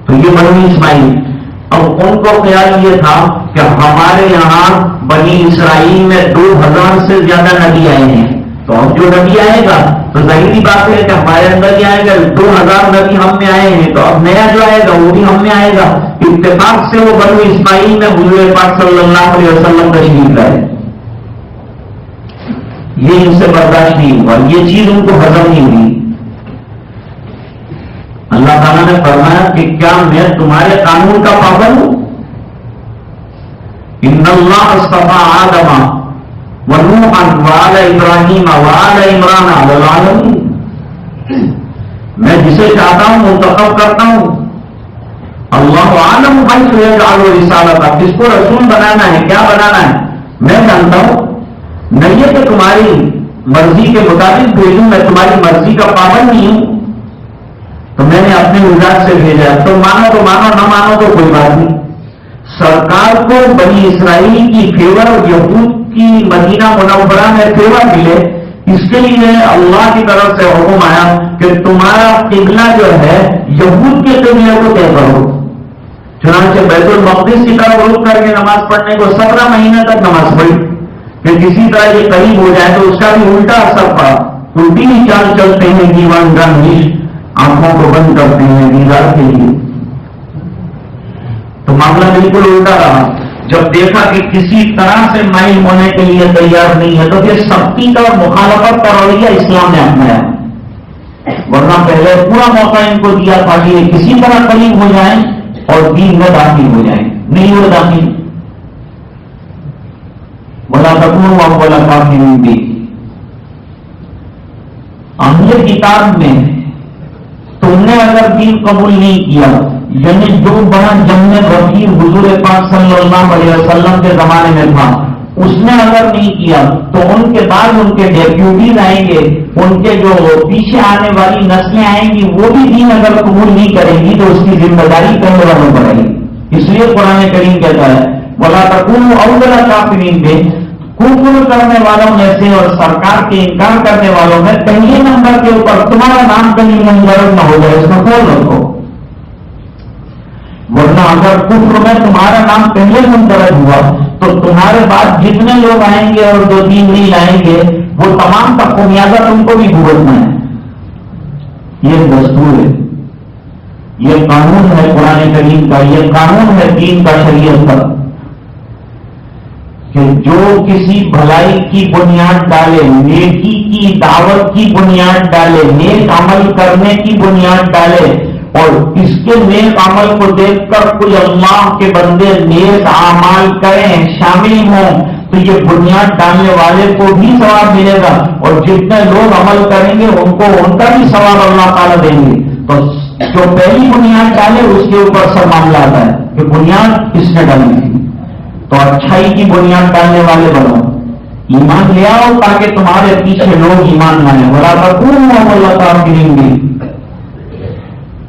Speaker 2: تو یہ بنی اسماعیل. اب ان کو خیال یہ تھا کہ ہمارے یہاں بنی اسرائیل میں 2000 سے زیادہ نبی آئے ہیں, تو اب جو نبی آئے گا تو ظاہری بات ہے کہ ہمارے اندر ہی آئے گا. 2000 نبی ہم میں آئے ہیں تو اب نیا جو آئے گا وہ بھی ہم میں آئے گا. اتفاق سے وہ بنو اسماعیل میں حضور پاک صلی اللہ علیہ وسلم تشریف لائے. یہ ان سے برداشت نہیں ہوا, یہ چیز ان کو ہضم نہیں ہوئی. اللہ تعالیٰ نے فرمایا کہ کیا میں تمہارے قانون کا پابند ہوں؟ ان اللہ اصطفیٰ آدم ونوحا وآل ابراہیم وآل عمران علی العالمین. میں جسے چاہتا ہوں منتخب کرتا ہوں. اللہ عالم حیث یجعل رسالتہ, کس کو رسول بنانا ہے, کیا بنانا ہے, میں جانتا ہوں. نہیں ہے کہ تمہاری مرضی کے مطابق بھیجوں, میں تمہاری مرضی کا پابند نہیں ہوں. تو میں نے اپنے مزاج سے بھیجا, تو مانو تو مانو, نہ مانو تو کوئی بات نہیں. سرکار کو بنی اسرائیل کی فیور, یہود کی مدینہ منورہ میں فیور ملے, اس کے لیے اللہ کی طرف سے حکم آیا کہ تمہارا قبلہ جو ہے یہود کے قبلے کو طے کرو. چنانچہ بیت المقدس کی طرف رخ کر کے نماز پڑھنے کو 17 مہینے تک نماز پڑھی کہ کسی طرح یہ قریب ہو جائے تو اس کا بھی الٹا اثر پڑا. الٹی ہی چال چلتے ہیں دیوان گنج, آنکھوں کو بند کرتے ہیں دیدار کے لیے. تو معاملہ بالکل الٹا رہا. جب دیکھا کہ کسی طرح سے مائل ہونے کے لیے تیار نہیں ہے تو پھر سختی کا اور مخالفت کا رویہ اسلام نے اپنایا. ورنہ پہلے پورا موقع ان کو دیا تھا کہ یہ کسی طرح قریب ہو جائیں اور دین میں داخل ہو جائیں. نہیں ہو داخل, ولا تکونوا اول کافر بہ. اہل کتاب میں تم نے اگر دین قبول نہیں کیا, یعنی جو بڑا جنگ وزیر حضور پاک صلی اللہ علیہ وسلم کے زمانے میں تھا اس نے اگر نہیں کیا تو ان کے بعد ان کے ڈیپیوٹیز آئیں گے, ان کے جو پیچھے آنے والی نسلیں آئیں گی وہ بھی دین اگر قبول نہیں کریں گی تو اس کی ذمہ داری کرنے والوں پر آئے گی. اس لیے قرآن کریم کہتا ہے ولا تکونوا اول کافر بہ, کفر کرنے والوں میں سے اور سرکار کے انکار کرنے والوں میں پہلے نمبر کے اوپر تمہارا نام کہیں منظر نہ ہو جائے, اس میں خیال رکھو. ورنہ اگر کفر میں تمہارا نام پہلے مندرج ہوا تو تمہارے بعد جتنے لوگ آئیں گے اور جو دین نہیں لائیں گے وہ تمام کا خمیازہ تم کو بھی بھگتنا ہے. یہ دستور ہے, یہ قانون ہے قرآن کریم کا, یہ قانون ہے دین کا, شریعت کا, کہ جو کسی بھلائی کی بنیاد ڈالے, نیکی کی دعوت کی بنیاد ڈالے, نیک عمل کرنے کی بنیاد ڈالے اور اس کے نیک عمل کو دیکھ کر کوئی اللہ کے بندے نیک اعمال کریں, شامل ہوں, تو یہ بنیاد ڈالنے والے کو بھی ثواب ملے گا اور جتنے لوگ عمل کریں گے ان کو ان کا بھی ثواب اللہ تعالیٰ دیں گے. تو جو پہلی بنیاد ڈالے اس کے اوپر سب معاملہ آتا ہے کہ بنیاد کس نے ڈالی تھی. تو اچھائی کی بنیاد ڈالنے والے بنو, ایمان لے آؤ تاکہ تمہارے پیچھے لوگ ایمان لائیں. ولا تکونوا اول کافر بہ.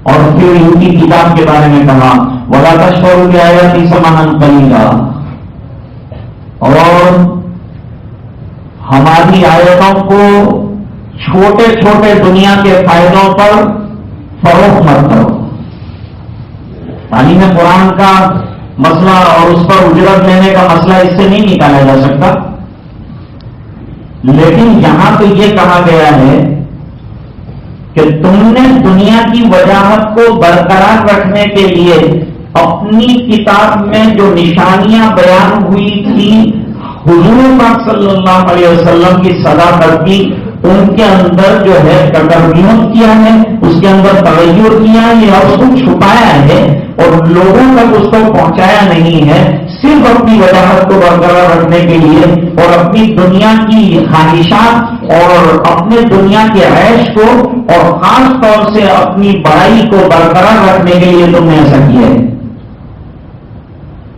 Speaker 2: اور پھر ان کی کتاب کے بارے میں کہا ولا تشتروا بآیاتی ثمنا قلیلا, اور ہماری آیتوں کو چھوٹے چھوٹے دنیا کے فائدوں پر فروغ مت کرو. تعلیم قرآن کا مسئلہ اور اس پر اجرت لینے کا مسئلہ اس سے نہیں نکالا جا سکتا، لیکن یہاں تو یہ کہا گیا ہے کہ تم نے دنیا کی وجاہت کو برقرار رکھنے کے لیے اپنی کتاب میں جو نشانیاں بیان ہوئی تھی حضور پاک صلی اللہ علیہ وسلم کی صداقت کی، ان کے اندر جو ہے تکبر کیا ہے، اس کے اندر تغیر کیا ہے یا اس کو چھپایا ہے اور لوگوں تک اس کو پہنچایا نہیں ہے، صرف اپنی وجاہت کو برقرار رکھنے کے لیے اور اپنی دنیا کی خواہشات اور اپنے دنیا کے عیش کو اور خاص طور سے اپنی بڑائی کو برقرار رکھنے کے لیے تم نے ایسا کیا ہے.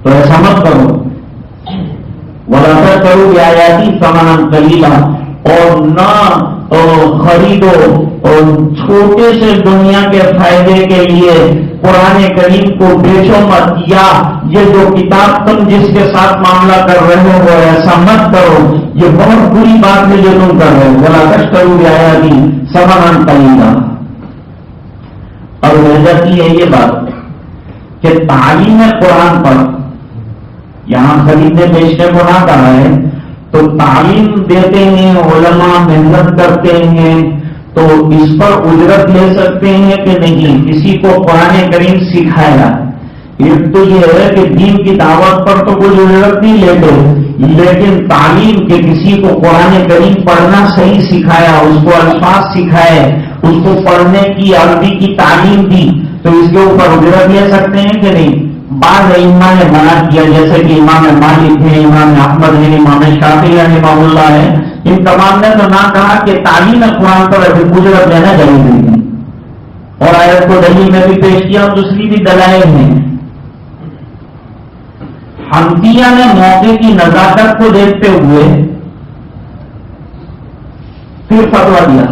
Speaker 2: تو ایسا مت کرو. وَلَا تَشْتَرُوا بِآيَاتِي ثَمَنًا قَلِيلًا، اور نہ خریدو اور چھوٹے سے دنیا کے فائدے کے لیے قرآن کریم کو بیچو مت، یا یہ جو کتاب تم جس کے ساتھ معاملہ کر رہے ہو ایسا مت کرو. یہ بہت بری بات ہے جو تم کر رہے ہو. وَلَا تَشْتَرُوا بِآيَاتِي ثَمَنًا قَلِيلًا. اور رہ جاتی ہے یہ بات کہ تعلیم قرآن پر یہاں خریدنے بیچنے کو نہ کہا ہے، تو تعلیم دیتے ہیں، علماء محنت کرتے ہیں، تو اس پر اجرت لے سکتے ہیں کہ نہیں؟ کسی کو قرآن کریم سکھایا، ایک تو یہ ہے کہ دین کی دعوت پر تو کوئی اجرت نہیں لیتے، لیکن تعلیم کے کسی کو قرآن کریم پڑھنا صحیح سکھایا، اس کو الفاظ سکھائے، اس کو پڑھنے کی عربی کی تعلیم دی، تو اس کے اوپر اجرت لے سکتے ہیں کہ نہیں؟ بعض ائمہ نے منع کیا، جیسے کہ امام مالک ہے، امام احمد ہے، امام شافعی رحمہ اللہ ہے، ان تمام نے تو نہ کہا کہ تعلیم قرآن پر اجرت لینا جائز نہیں، اور آیت کو دلیل میں بھی پیش کیا اور دوسری بھی دلائل ہیں. حنفیہ نے موقع کی نزاکت کو دیکھتے ہوئے پھر فتویٰ دیا.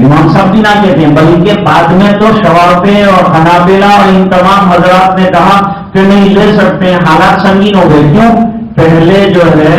Speaker 2: امام صاحب بھی نہ کہتے ہیں، بلکہ بعد میں تو شوافی اور حنابلہ اور ان تمام حضرات نے کہا کہ نہیں لے سکتے ہیں. حالات سنگین ہو گئے. کیوں؟ پہلے جو ہے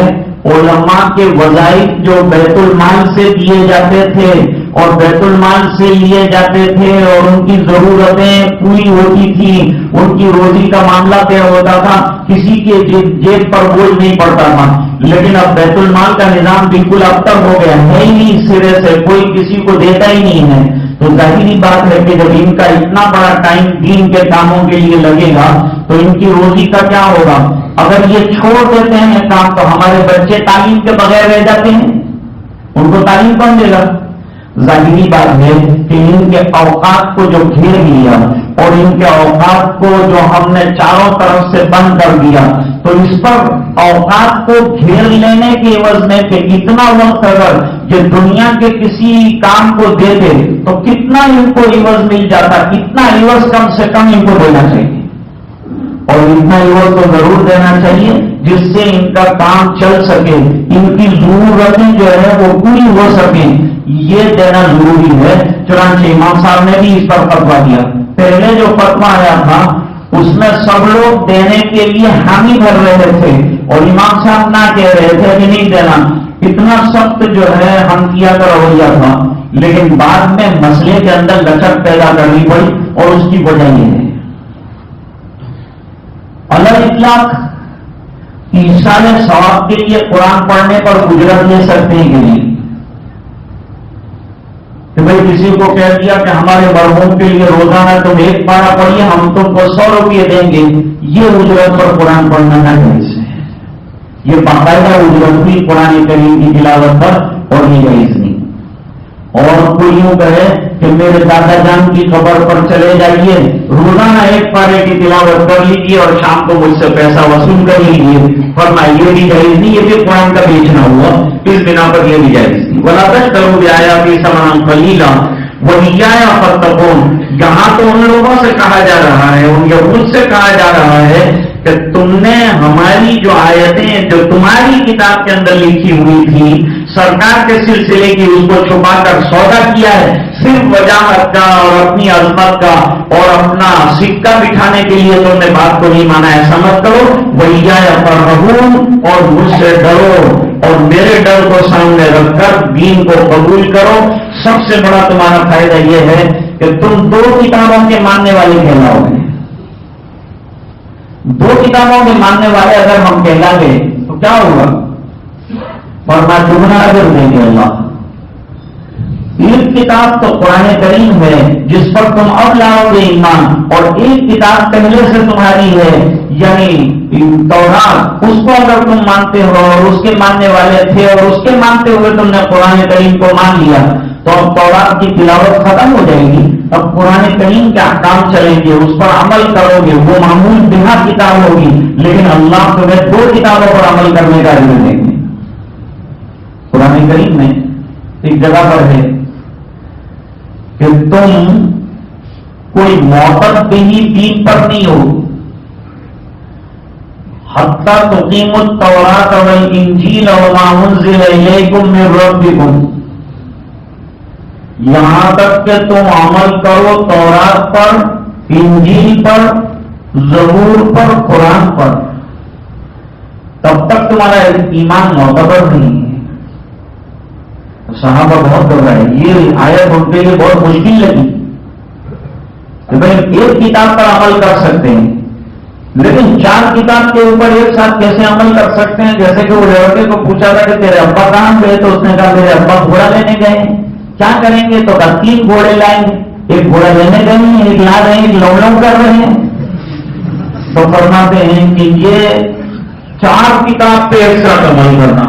Speaker 2: علماء کے وظائف جو بیت المال سے دیے جاتے تھے اور بیت المال سے لیے جاتے تھے اور ان کی ضرورتیں پوری ہوتی تھی، ان کی روزی کا معاملہ طے ہوتا تھا، کسی کے جیب پر بوجھ نہیں پڑتا تھا. لیکن اب بیت المال کا نظام بالکل اب تک ہو گیا ہے ہی نہیں، سرے سے کوئی کسی کو دیتا ہی نہیں ہے. تو ظاہری بات ہے کہ جب ان کا اتنا بڑا ٹائم دین کے کاموں کے لیے لگے گا تو ان کی روزی کا کیا ہوگا؟ اگر یہ چھوڑ دیتے ہیں کام تو ہمارے بچے تعلیم کے بغیر رہ جاتے ہیں، ان کو تعلیم کون دے گا؟ ظاہری بات ہے کہ ان کے اوقات کو جو گھیر لیا اور ان کے اوقات کو جو ہم نے چاروں طرف سے بند کر دیا، تو اس پر اوقات کو گھیر لینے کے عوض میں کہ اتنا وقت اگر یہ دنیا کے کسی کام کو دیتے تو کتنا ان کو عوض مل جاتا، کتنا عوض کم سے کم ان کو دینا چاہیے، اور اتنا عوض تو ضرور دینا چاہیے جس سے ان کا کام چل سکے، ان کی ضرورتیں جو ہے وہ پوری ہو سکیں، یہ دینا ضروری ہے. چنانچہ امام صاحب نے بھی اس پر فتویٰ دیا. پہلے جو فتویٰ آیا تھا اس میں سب لوگ دینے کے لیے حامی بھر رہے تھے اور امام صاحب نہ کہہ رہے تھے کہ نہیں دینا. اتنا سخت جو ہے حنفیہ کا رویہ تھا، لیکن بعد میں مسئلے کے اندر لچک پیدا کرنی پڑی اور اس کی وجہ یہ ہے الگ اطلاق ایصال ثواب کے لیے قرآن پڑھنے پر اجرت لے سکتے ہیں کہ نہیں؟ کہ بھائی کسی کو کہہ دیا کہ ہمارے مرحوم کے لیے روزانہ تم ایک پارہ پڑھیے، ہم تم کو 100 روپئے دیں گے، یہ اجرت پر قرآن پڑھنا نہ جائز ہے. یہ باقاعدہ اجرت بھی قرآن کریم کی تلاوت پر اور یہ جائز نہیں. اور کوئی یوں کہے کہ میرے دادا جان کی قبر پر چلے جائیے، روزانہ ایک پارے کی تلاوت کر لیجیے اور شام کو مجھ سے پیسہ وصول کر لیجیے، فرمایا یہ بھی جائز نہیں، یہ بھی قرآن کا بیچنا ہوا، اس بنا پر یہ بھی جائز نہیں. وَلَا تَشْتَرُوا بِآيَاتِي ثَمَنًا قَلِيلًا وَإِيَّايَ فَاتَّقُونِ. یہاں تو ان لوگوں سے کہا جا رہا ہے، ان یہود سے کہا جا رہا ہے کہ تم نے ہماری جو آیتیں جو تمہاری کتاب کے اندر لکھی ہوئی تھی سرکار کے سلسلے کی، اس کو چھپا کر سودا کیا ہے، صرف وجاہت کا اور اپنی عظمت کا اور اپنا سکہ بٹھانے کے لیے تم نے بات کو نہیں مانا. ایسا مت کرو. وَإِيَّايَ فَارْهَبُونِ، اور مجھ سے ڈرو. اور میرے ڈر کو سامنے رکھ کر دین کو قبول کرو. سب سے بڑا تمہارا فائدہ یہ ہے کہ تم 2 کتابوں کے ماننے والے کہلاؤ گے. 2 کتابوں کے ماننے والے اگر ہم کہلا گے تو کیا ہوگا؟ فرمایا دگنا اجر دیں گے اللہ. ایک کتاب تو قرآن کریم ہے جس پر تم اب لاؤ گے ایمان، اور ایک کتاب پہلے سے تمہاری ہے یعنی تورات. اس کو اگر تم مانتے ہو اور اس کے ماننے والے تھے اور اس کے مانتے ہوئے تم نے قرآن کریم کو مان لیا تو اب تورات کی تلاوت ختم ہو جائے گی. اب قرآن کریم کے احکام چلیں گے، اس پر عمل کرو گے. وہ معمول بنا کتاب ہوگی لیکن اللہ تمہیں 2 کتابوں پر عمل کرنے کا علم دیں گے. قرآن کریم میں ایک جگہ پر ہے کہ تم کوئی معتد بھی دین پر نہیں ہو حتی تقیم التوراۃ والانجیل وما انزل الیکم من ربکم، یہاں تک کہ تم عمل کرو تورات پر، انجیل پر، زبور پر، قرآن پر، تب تک تمہارا ایمان معتبر نہیں ہے. صحابہ بہت گھبرائے. یہ آیت ان کے لیے بہت مشکل لگی کہ بھائی ایک کتاب پر عمل کر سکتے ہیں لیکن 4 کتاب کے اوپر ایک ساتھ کیسے عمل کر سکتے ہیں؟ جیسے کہ وہ لڑکے کو پوچھا تھا کہ تیرے ابا کہاں گئے تو اس نے کہا میرے ابا گھوڑا لینے گئے. کیا کریں گے؟ تو کہا 3 گھوڑے لائیں گے. ایک گھوڑا لینے گئے ہیں، ایک لا رہے ہیں، ایک لوڑوں کر رہے ہیں. تو فرماتے ہیں کہ یہ 4 کتاب پہ ایک ساتھ عمل کرنا.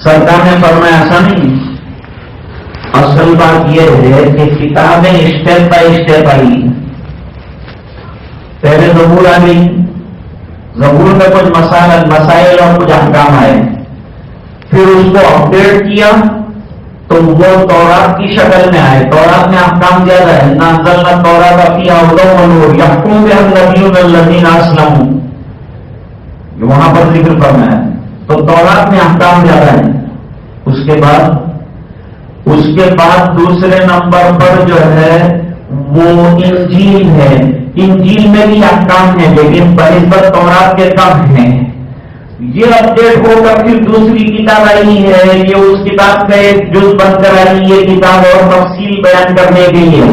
Speaker 2: سرکار نے فرمایا ایسا نہیں. اصل بات یہ ہے کہ کتابیں اسٹیپ بائی اسٹیپ آئی. پہلے زبور آ گئی، زبور میں کچھ مسائل اور کچھ احکام آئے، پھر اس کو اپڈیٹ کیا تو وہ تورات کی شکل میں آئے. تورات میں احکام زیادہ ہے. نہ انزلنا تورات فیہا ھدی ونور یحکم بہا النبیون الذین اسلموا، وہاں پر ذکر فرمایا. تو تورات میں احکام زیادہ ہے. اس کے بعد دوسرے نمبر پر جو ہے وہ انجیل ہے. انجیل میں بھی احکام ہے لیکن بنسبت تورات کے کم ہیں. یہ اپڈیٹ ہو کر پھر دوسری کتاب آئی ہے. یہ اس کتاب کا ایک جز بن کر آئی. یہ کتاب اور تفصیل بیان کرنے کے لیے.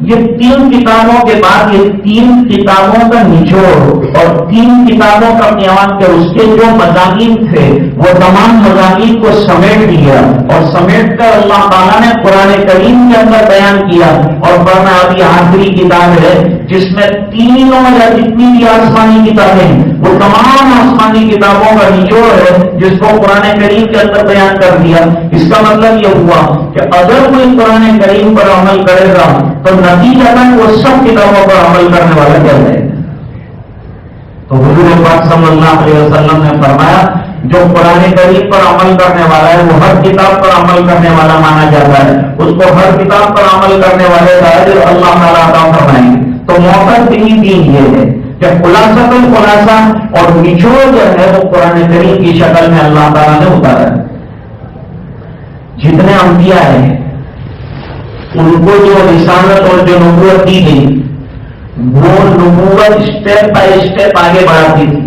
Speaker 2: یہ 3 کتابوں کے بعد یہ 3 کتابوں کا نچوڑ اور 3 کتابوں کا قیام کہ اس کے جو مضامین تھے وہ تمام مضامین کو سمیٹ دیا اور سمیٹ کر اللہ تعالیٰ نے قرآن کریم کے اندر بیان کیا. اور فرمایا ابھی آخری کتاب ہے جس میں تینوں یا جتنی بھی آسمانی کتابیں وہ تمام آسمانی کتابوں کا نچوڑ ہے جس کو قرآن کریم کے اندر بیان کر دیا. اس کا مطلب یہ ہوا کہ اگر کوئی قرآن کریم پر عمل کرے گا تو نتیجتاً وہ سب کتابوں پر عمل کرنے والا کہہ جائے گا. تو حضور پاک صلی اللہ علیہ وسلم نے فرمایا جو قرآن کریم پر عمل کرنے والا ہے وہ ہر کتاب پر عمل کرنے والا مانا جاتا ہے. اس کو ہر کتاب پر عمل کرنے والے کا اجر اللہ تعالیٰ عطا فرمائیں گے. تو معتد بھی دین یہ ہے کہ خلاصہ تو خلاصہ اور نچوڑ جو ہے وہ قرآن کریم کی شکل میں اللہ تعالیٰ نے اتارا ہے. جتنے انبیاء ہیں ان کو جو رسالت اور جو نبوت دی گئی وہ نبوت اسٹیپ بائی اسٹیپ آگے بڑھاتی تھی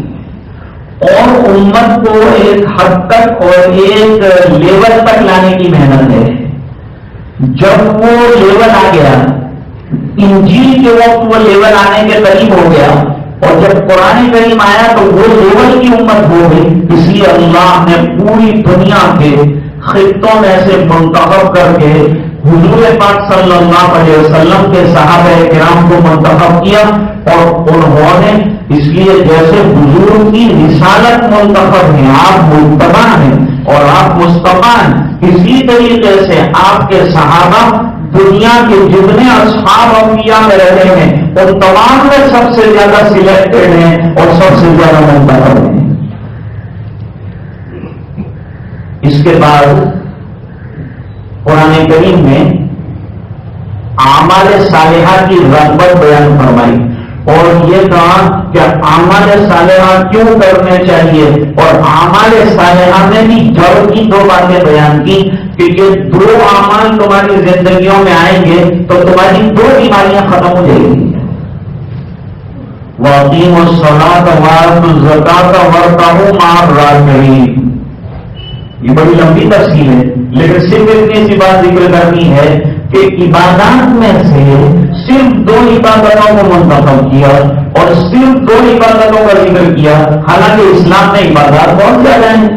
Speaker 2: اور امت کو ایک حد تک اور ایک لیول تک لانے کی محنت ہے. جب وہ لیول آ گیا انجیل کے وقت وہ لیول آنے کے قریب ہو گیا اور جب قرآن کریم آیا تو وہ لیول کی امت ہو گئی. اس لیے اللہ نے پوری دنیا کے خطوں میں سے منتخب کر کے حضور پاک صلی اللہ علیہ وسلم کے صحابہ کرام کو منتخب کیا اور انہوں نے اس لیے جیسے حضور کی رسالت منتخب ہے آپ متبع ہیں اور آپ مصطفیٰ ہیں اسی طریقے سے آپ کے صحابہ دنیا کے جتنے اصحاب انبیاء میں رہے ہیں ان تمام میں سب سے زیادہ سلیکٹڈ ہیں اور سب سے زیادہ منتخب ہیں. اس کے بعد قرآن کریم میں اعمال صالحہ کی رغبت بیان فرمائی اور یہ کہا کہ اعمال صالحہ کیوں کرنے چاہیے اور اعمال صالحہ میں بھی جڑ کی 2 باتیں بیان کی کہ یہ 2 اعمال تمہاری زندگیوں میں آئیں گے تو تمہاری 2 بیماریاں ختم ہو جائیں گی. وَأَقِيمُوا الصَّلَاةَ وَآتُوا الزَّكَاةَ وَارْكَعُوا مَعَ الرَّاكِعِينَ. یہ بڑی لمبی تفصیل ہے، لیکن صرف اتنی سی بات ذکر کرنی ہے کہ عبادات میں سے صرف 2 عبادتوں کو منتخب کیا اور صرف 2 عبادتوں کا ذکر کیا. حالانکہ اسلام میں عبادات بہت زیادہ ہیں،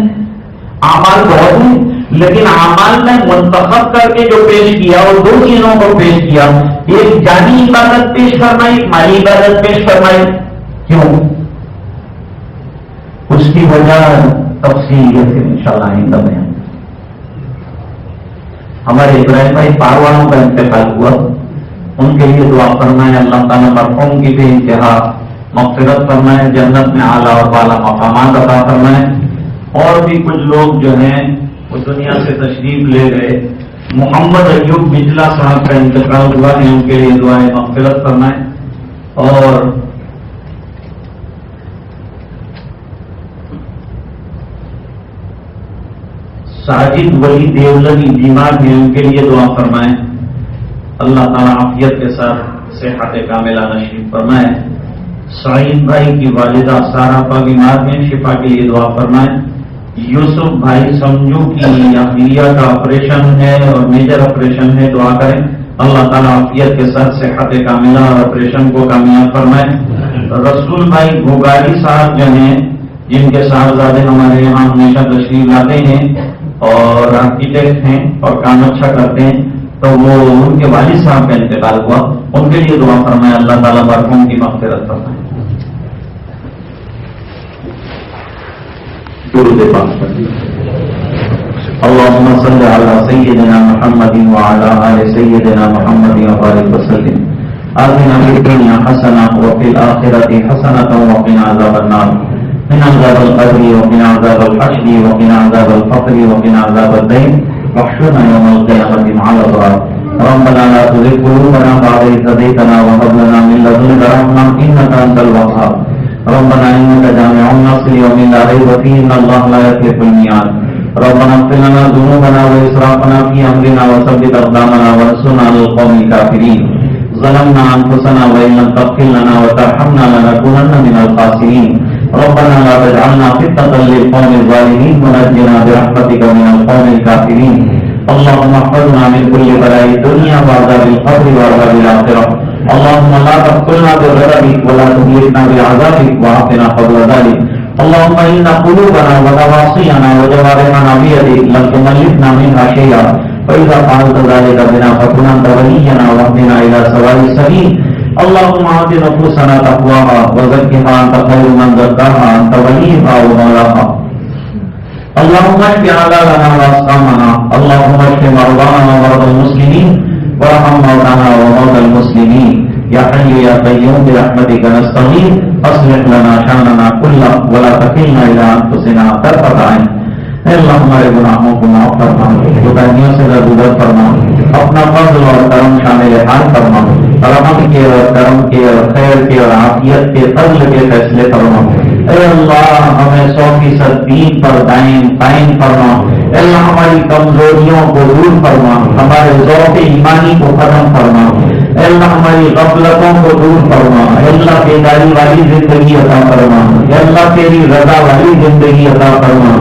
Speaker 2: اعمال بہت ہیں، لیکن اعمال میں منتخب کر کے جو پیش کیا وہ 2 چیزوں کو پیش کیا. ایک جانی عبادت پیش فرمائی، ایک مالی عبادت پیش فرمائی. کیوں؟ اس کی وجہ تفصیل ہے، پھر انشاءاللہ آئندہ میں. ہمارے ابراہیم بھائی پاروانوں کا انتقال ہوا، ان کے لیے دعا فرمائے اللہ تعالیٰ مرحوم کی بھی انتہا مغفرت فرمائے، جنت میں اعلیٰ اور بالا مقامات عطا فرمائے. اور بھی کچھ لوگ جو ہیں وہ دنیا سے تشریف لے گئے. محمد ایوب بجلا صاحب کا انتقال ہوا ہے، ان کے لیے دعائیں مغفرت فرمائے. اور ساجد ولی دیولوی بیمار ہیں، ان کے لیے دعا فرمائیں. اللہ تعالیٰ عافیت کے ساتھ صحت کاملہ نصیب فرمائے. سعید بھائی کی والدہ سارا پا بیمار ہیں، شفا کے لیے دعا فرمائیں. یوسف بھائی سمجھو کی اخیریہ کا آپریشن ہے اور میجر آپریشن ہے، دعا کریں اللہ تعالیٰ عافیت کے ساتھ صحت کاملہ اور آپریشن کو کامیاب فرمائے. رسول بھائی گوگالی صاحب جو ہیں، جن کے صاحبزادے ہمارے یہاں ہمیشہ تشریف لاتے ہیں اور آرکیٹیکٹ ہیں اور کام اچھا کرتے ہیں، تو وہ ان کے والد صاحب کا انتقال ہوا، ان کے لیے دعا فرمائے اللہ تعالیٰ مرحوم کی مغفرت فرمائے. درود پاک پڑھیے. اللهم صل على سيدنا محمد وعلى آل سيدنا محمد وبارك وسلم. آتنا في الدنيا حسنة وفي الآخرة حسنة وقنا عذاب النار. من عذاب القبر ومن عذاب الحشر ومن عذاب الفقر ومن عذاب الدين واحشرنا يوم القيامة مع الأبرار. ربنا لا تزغ قلوبنا بعد إذ هديتنا وهب لنا من لدنك رحمة إنك أنت الوهاب. ربنا إنك جامع الناس ليوم لا ريب فيه إن الله لا يخلف الميعاد. ربنا اغفر لنا ذنوبنا وإسرافنا في أمرنا وثبت أقدامنا وانصرنا على القوم الكافرين. ظلمنا أنفسنا وإن لم تغفر لنا وترحمنا لنكونن من الخاسرين. ربنا لا تجعلنا فتنة للقوم الظالمين ونجنا برحمتك من القوم الكافرين. اللهم احفظنا من كل بلاء الدنيا وعذاب القبر وعذاب الآخرة. اللهم لا تقتلنا بغضبك ولا تهلكنا بعذابك وعافنا قبل ذلك. اللهم إن قلوبنا ونواصينا وجوارحنا بيدك لم تملكنا منها شيئا، فإذا فعلت ذلك بنا فكن أنت ولينا واهدنا إلى سواء السبيل. اللهم آت نفوسنا تقواها وزكها أنت خير من زكاها أنت وليها ومولاها. اللهم اشف أعداءنا وأسقامنا. اللهم اشف مرضانا ومرضى المسلمين وارحم موتانا وموتى المسلمين. يا حي يا قيوم برحمتك نستغيث اصلح لنا شاننا كله ولا تكلنا الى انفسنا طرفة عين. اے اللہ ہمارے گناہوں کو معاف فرما، کوتاہیوں سے درگزر فرما، اپنا فضل اور کرم شامل حال فرما، رحم کے اور کرم کے اور خیر کے اور عافیت کے فضل کے فیصلے فرما. اے اللہ ہمیں 100% دین پر قائم فرما. اے اللہ ہماری کمزوریوں کو دور فرما، ہمارے ذوق ایمانی کو ختم فرما. اے اللہ ہماری غفلتوں کو دور فرما. اے اللہ بیداری والی زندگی عطا فرما. اے اللہ تیری رضا والی زندگی عطا فرما.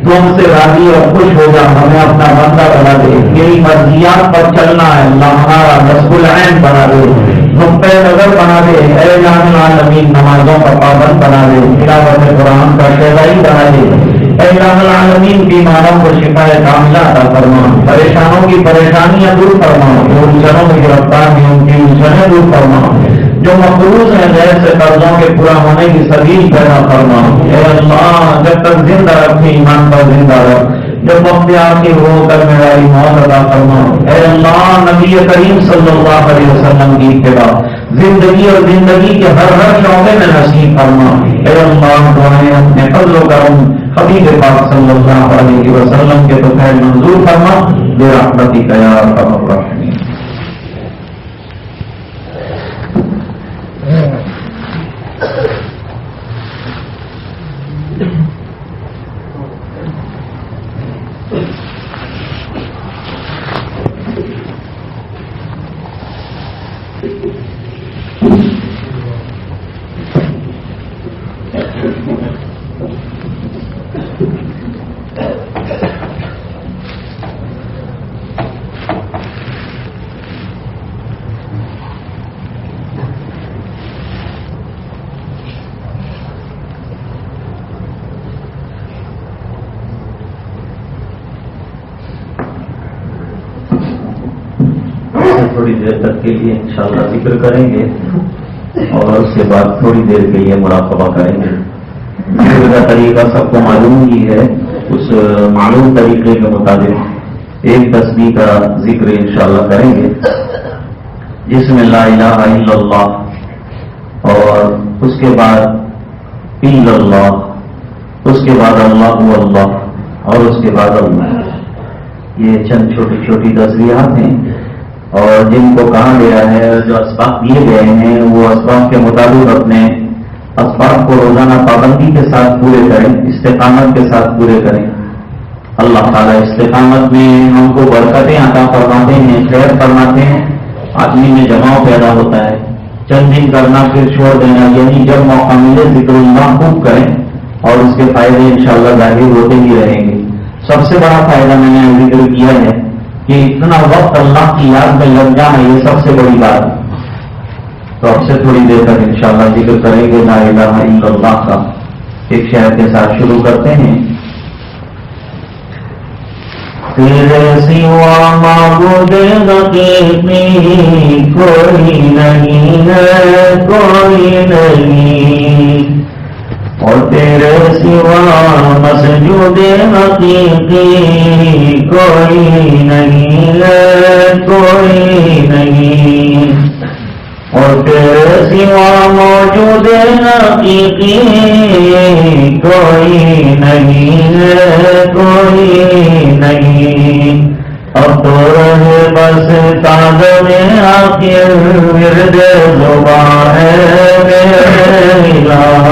Speaker 2: تو ہم سے راضی اور خوش ہو جا، ہمیں اپنا بندہ بنا دے. تیری مرضیات پر چلنا ہے اللہ ہمارا نصب العین بنا دے، نقطۂ نظر بنا دے. اے جان العالمین نمازوں کا پابند بنا دے، تلاوت قرآن کا شہدائی بنا دے. اے جان العالمین بیماروں کو شفا کاملہ عطا فرما، پریشانوں کی پریشانیاں دور فرما، جو الجھنوں میں گرفتار ہیں ان کی الجھنیں دور فرما، جو مقروض ہیں غیر سے قرضوں کے پورا ہونے کی سبیل پیدا فرما. اے اللہ جب تک زندہ رکھے ایمان پر زندہ رکھ، جب وقت آخر ہو کر میری موت عطا فرما. اے اللہ نبی کریم صلی اللہ علیہ وسلم کی اتباع زندگی اور زندگی کے ہر شعبے میں نصیب فرما. اے اللہ دعائیں اپنے فضل و کرم حبیب پاک صلی اللہ علیہ وسلم کے تو خیر منظور فرما برحمتک یا ارحم الراحمین. تھوڑی دیر تک کے لیے انشاءاللہ ذکر کریں گے اور اس کے بعد تھوڑی دیر کے لیے مراقبہ کریں گے. ذکر کا طریقہ سب کو معلوم ہی ہے. اس معلوم طریقے کے مطابق ایک تسبیح کا ذکر انشاءاللہ کریں گے جس میں لا الہ الا اللہ اور اس کے بعد الا اللہ، اس کے بعد اللہ اللہ اور اس کے بعد اللہ. یہ چند چھوٹی چھوٹی تصویرات ہیں اور جن کو کہا گیا ہے، جو اسباب دیے گئے ہیں وہ اسباب کے مطابق اپنے اسباب کو روزانہ پابندی کے ساتھ پورے کریں، استقامت کے ساتھ پورے کریں. اللہ تعالیٰ استقامت میں ہم کو برکتیں عطا فرماتے ہیں، خیر فرماتے ہیں. آدمی میں جماؤ پیدا ہوتا ہے، چند دن کرنا پھر چھوڑ دینا، یعنی جب موقع ملے ذکر اللہ خوب کریں اور اس کے فائدے انشاءاللہ ظاہر ہوتے ہی رہیں گے. سب سے بڑا فائدہ میں نے ذکر کیا ہے کہ اتنا وقت اللہ کی یاد میں لگ جانا، یہ سب سے بڑی بات ہے. تو اب سے تھوڑی دیر تک انشاءاللہ ذکر کریں گے لا الہ الا اللہ کا. ایک شعر کے ساتھ شروع کرتے ہیں. تیرے سوا معبود حقیقی کوئی نہیں ہے، کوئی نہیں، اور تیرے سوا مسجود حقیقی کوئی نہیں ہے، کوئی نہیں، اور تیرے سوا موجود حقیقی کوئی نہیں ہے، کوئی نہیں. اب تو رہے بس تاج میں آخر ورد زبان ہے میرے الہ.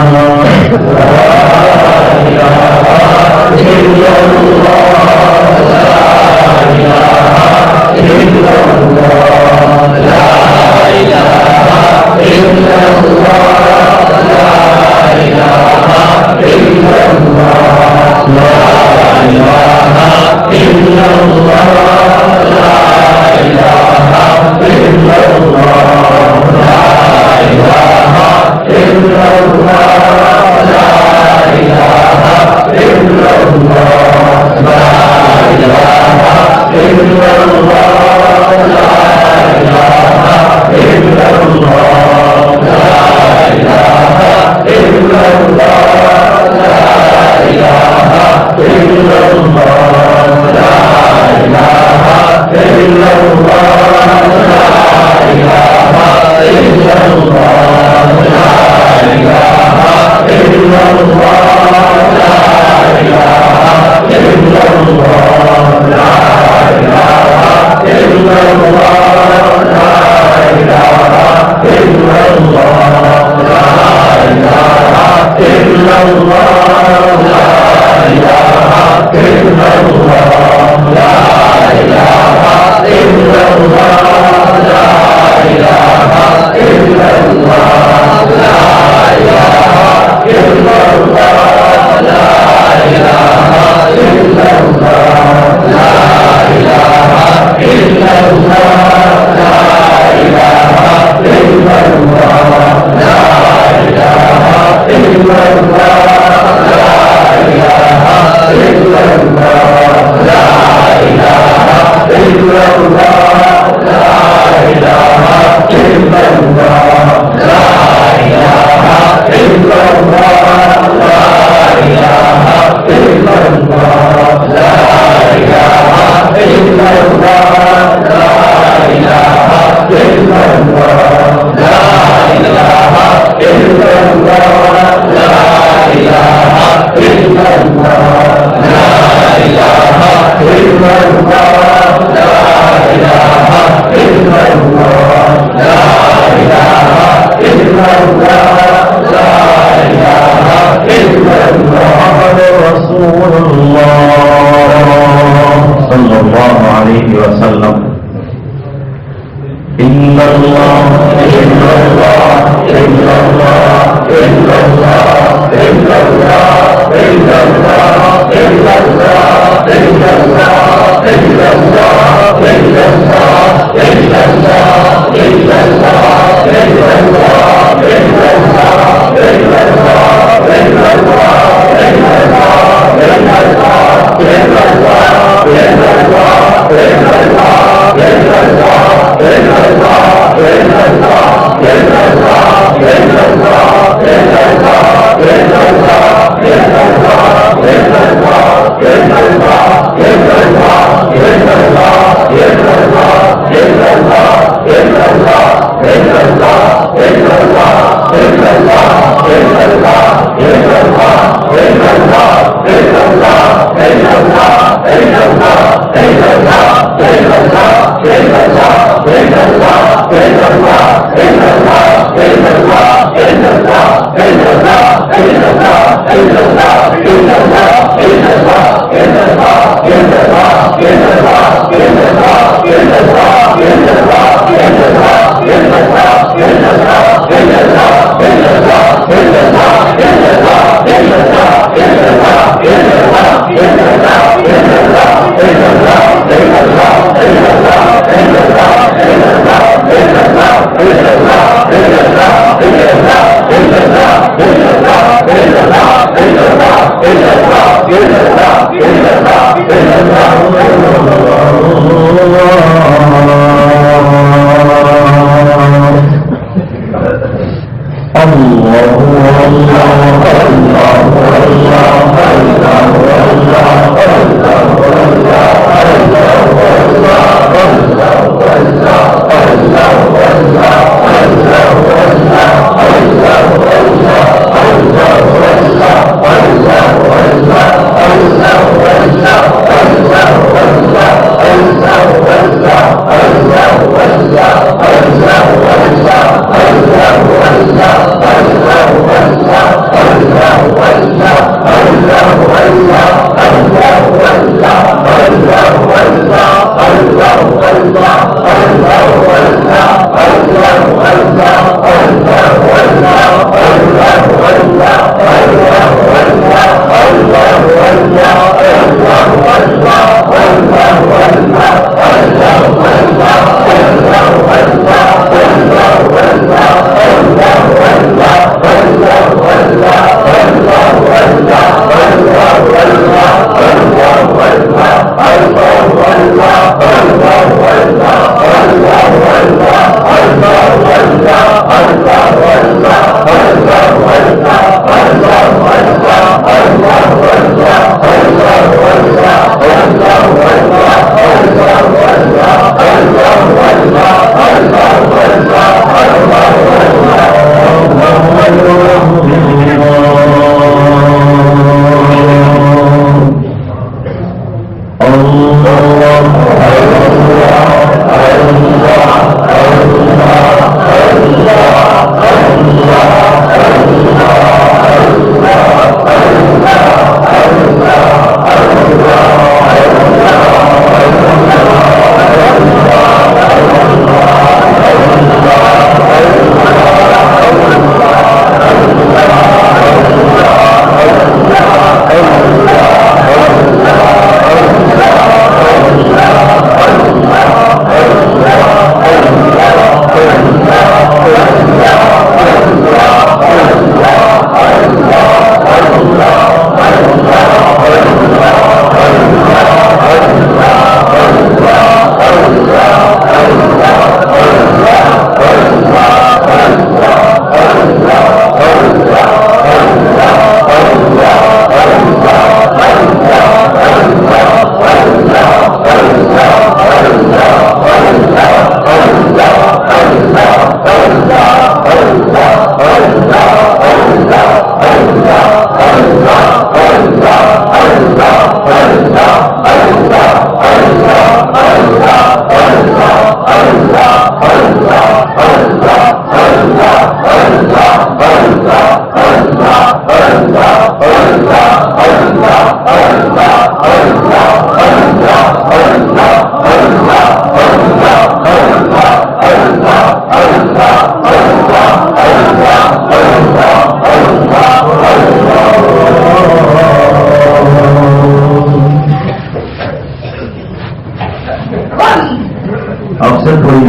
Speaker 3: اللہ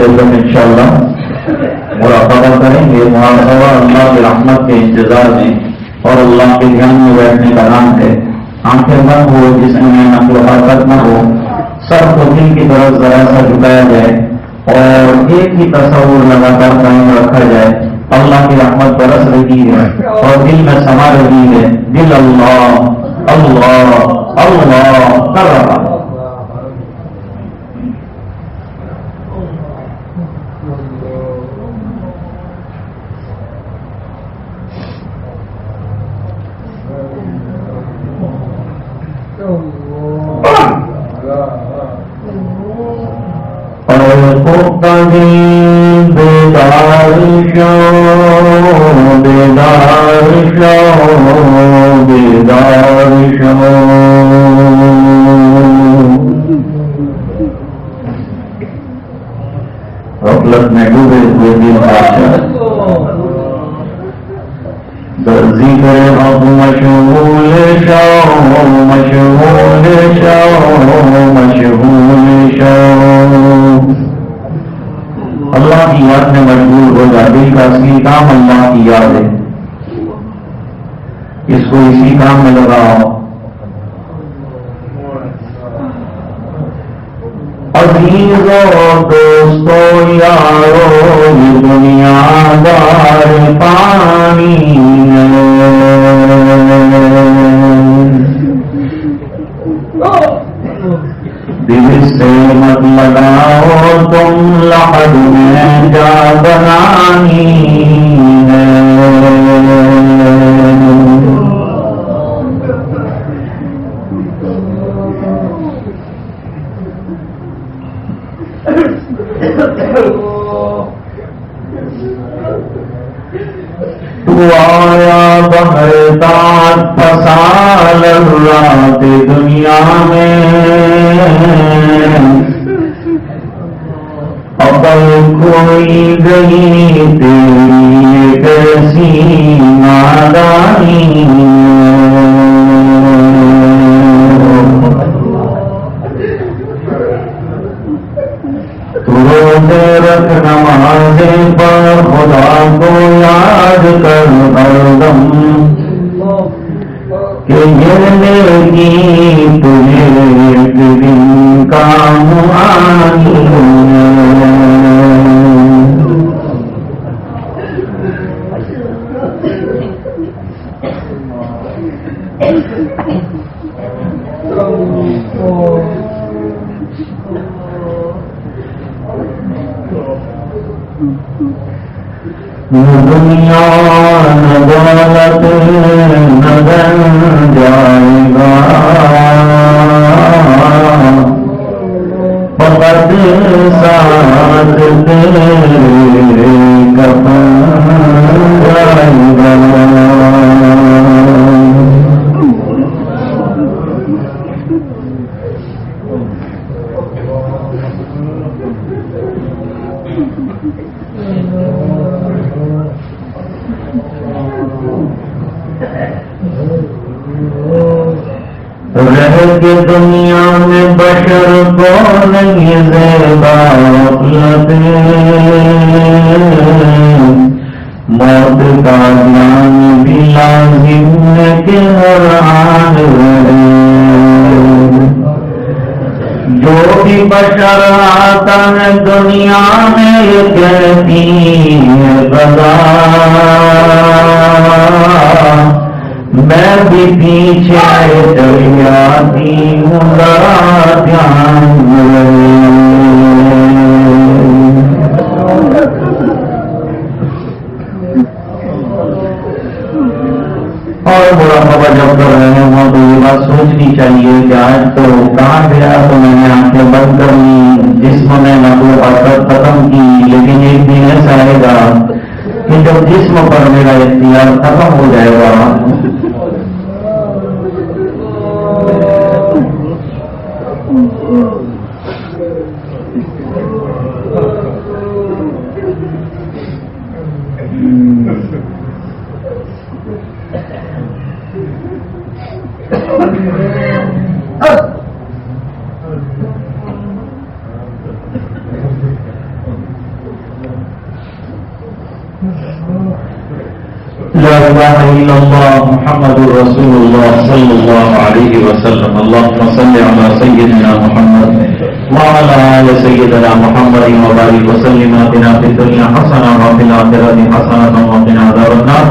Speaker 2: دیر تک انشاءاللہ مراقبہ کریں گے. مراقبہ اللہ کی رحمت کے انتظار میں اور اللہ کے دھیان میں بیٹھنے کا نام ہے. آنکھیں بند ہو، جسم میں نقل و حرکت نہ ہو، سر کو دل کی طرف ذرا سا جھکایا جائے اور ایک ہی تصور لگاتار قائم رکھا جائے. اللہ کی رحمت برس رہی ہے اور دل میں سما رہی ہے. دل اللہ اللہ اللہ کر رہا ہے. غفلت میں ڈوبے ہوئے دل ذکر اب مشغول شو مشغول شو مشغول شو. اللہ کی یاد میں مشغول ہو جا. دل کا اصلی کام اللہ کی یاد ہے، اس کو اسی کام میں لگاؤ. عزیزو دوستو یارو یہ دنیا دار پانی دل سے مت لگاؤ تم لحد میں جا بنانی آیا بہرتا پسال رات دنیا میں عقل کھوئی گئی تیری کیسی نادانی. رکھ نمازیں پر خدا کو یاد کر ہر دم کہ یہ نیکی تجھے ایک دن کام آنی دنیا نہ دولت نہ دن جائے گا فقط ساتھ تیرے کفن جائے گا. رہ کے دنیا میں بشر کو نہیں زیبا غفلت موت کا جان بھی لازم ہے کہ ہر حال رہے. جو بھی بشر آتا ہے دنیا میں یہ کہتی ہے بلا میں بھی پیچھے چلی آتی ہوں ذرا دھیان اور مراقبہ جب کر رہے ہوں تو یہ بات سوچنی چاہیے کہ آج تو کہاں گیا تو میں نے آنکھیں بند کر لی، جسم میں نقل و حرکت ختم کی، لیکن ایک دن ایسا آئے گا کہ جب جسم پر میرا اختیار ختم ہو جائے گا إلا الله محمد رسول الله صلى الله عليه وسلم. اللهم صل على سيدنا محمد وعلى آل سيدنا محمد وبارك وسلم. آتنا في الدنيا حسنة وفي الآخرة حسنة وقنا عذاب النار.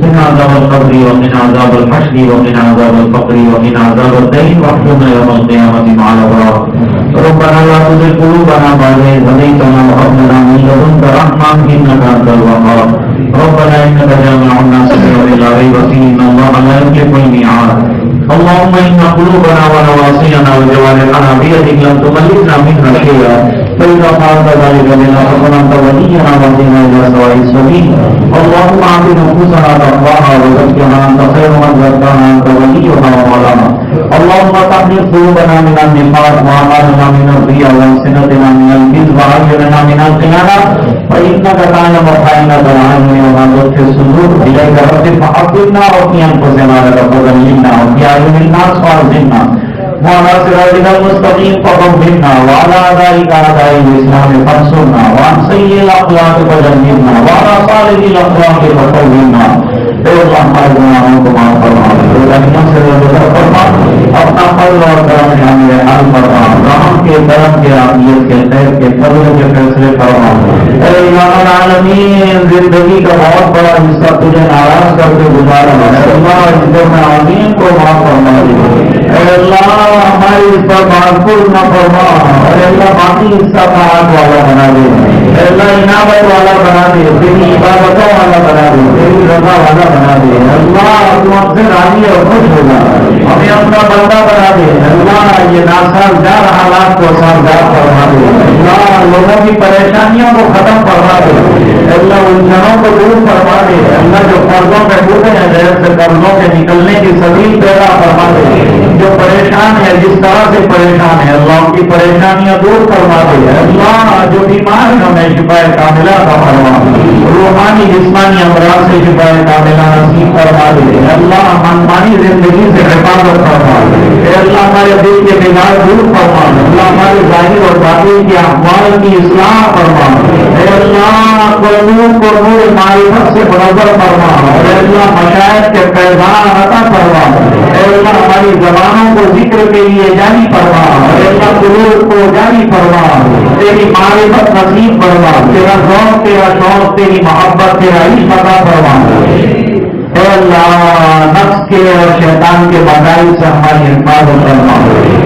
Speaker 2: من عذاب القبر ومن عذاب الحشر ومن عذاب الفقر ومن عذاب الدين واحشرنا يوم القيامة مع الأبرار. ربنا لا تزغ قلوبنا بعد إذ هديتنا وهب لنا من لدنك رحمة إنك أنت الوهاب. ربنا إنك جامع الناس ليوم لا ريب فيه إن الله لا يخلف الميعاد. اللهم إن قلوبنا ونواصينا وجوارحنا بيدك لم تملكنا منها شيئا فإذا فعلت ذلك بنا فقد أنت ولينا واهدنا إلى سواء السبيل. اللهم أعط نفوسنا تقواها وزكها أنت خير من زكاها أنت وليها ومولانا. اللهم طهر قلوبنا من النفاق وأعمالنا من الرياء وألسنتنا من الكذب وأعيننا من الخيانة فإنك تعلم خائنة الأعين وما تخفي الصدور. إليك رب فحفظنا وفي أنفسنا لك فضلنا وفي أعين الناس فأرزقنا وعلى صراطك المستقيم فقبلنا وعلى أعدائك أعداء الإسلام فانصرنا وعن سيء الأخلاق فجنبنا وعلى صالح الأخلاق فقومنا. اے اللہ ہمارے گناہوں کو معاف فرما، رحمت سے رضا فرما، اپنا فضل اور کرم سے ہمیں حال فرما، رحم کے کرم کے عافیت کے خیر کے فضل کے فیصلے فرما۔ اے الہ العالمین زندگی کا بہت بڑا حصہ تجھے ناراض کر کے گزارا ہے، اللہ اس دن عظیم کو معاف فرما دے۔ اے اللہ ہماری اس پر معذور نہ فرما، اے اللہ باقی حصہ طاعت والا بنا دے، اے اللہ عنابت والا بنا دے، تیری عبادتوں والا بنا دے، تیری رضا والا بنا دے۔ اللہ تو ہم سے راضی اور خوش ہوگا، ہمیں اپنا بندہ بنا دے۔ اللہ یہ ناسازگار حالات کو سازگار فرما دے، اللہ لوگوں کی پریشانیوں کو ختم فرما دے، اللہ الجھنوں کو دور فرما دے، اللہ جو قرضوں میں ڈوبے ہیں غیر سے قرضوں کے نکلنے کی سبیل پیدا فرما دے، جو پریشان ہے جس طرح سے پریشان ہے اللہ ان کی پریشانیاں دور فرما دے، اللہ جو بیمار ہے ہمیں شفا کاملہ کا فرما، روحانی جسمانی امراض سے شفا کاملہ نصیب فرما دے، اللہ منمانی زندگی سے حفاظت فرما دے، اللہ ہمارے دل کے بگاڑ دور فرما دے، اللہ ہمارے ظاہر اور باطن کے احوال کی اصلاح فرما دے، اللہ قلوب کو نور معرفت سے منور فرما دے، اللہ مشاہد کے فیضان عطا فرما دے، اللہ ہماری زبانوں کو ذکر کے لیے جاری فرما، اللہ قلوب کو جاری فرما، تیری معرفت نصیب فرما، تیرا ذوق تیرا شوق تیری محبت تیرا عشق عطا فرما۔ اے اللہ نفس کے اور شیطان کے بدائی سے ہماری حفاظت فرما،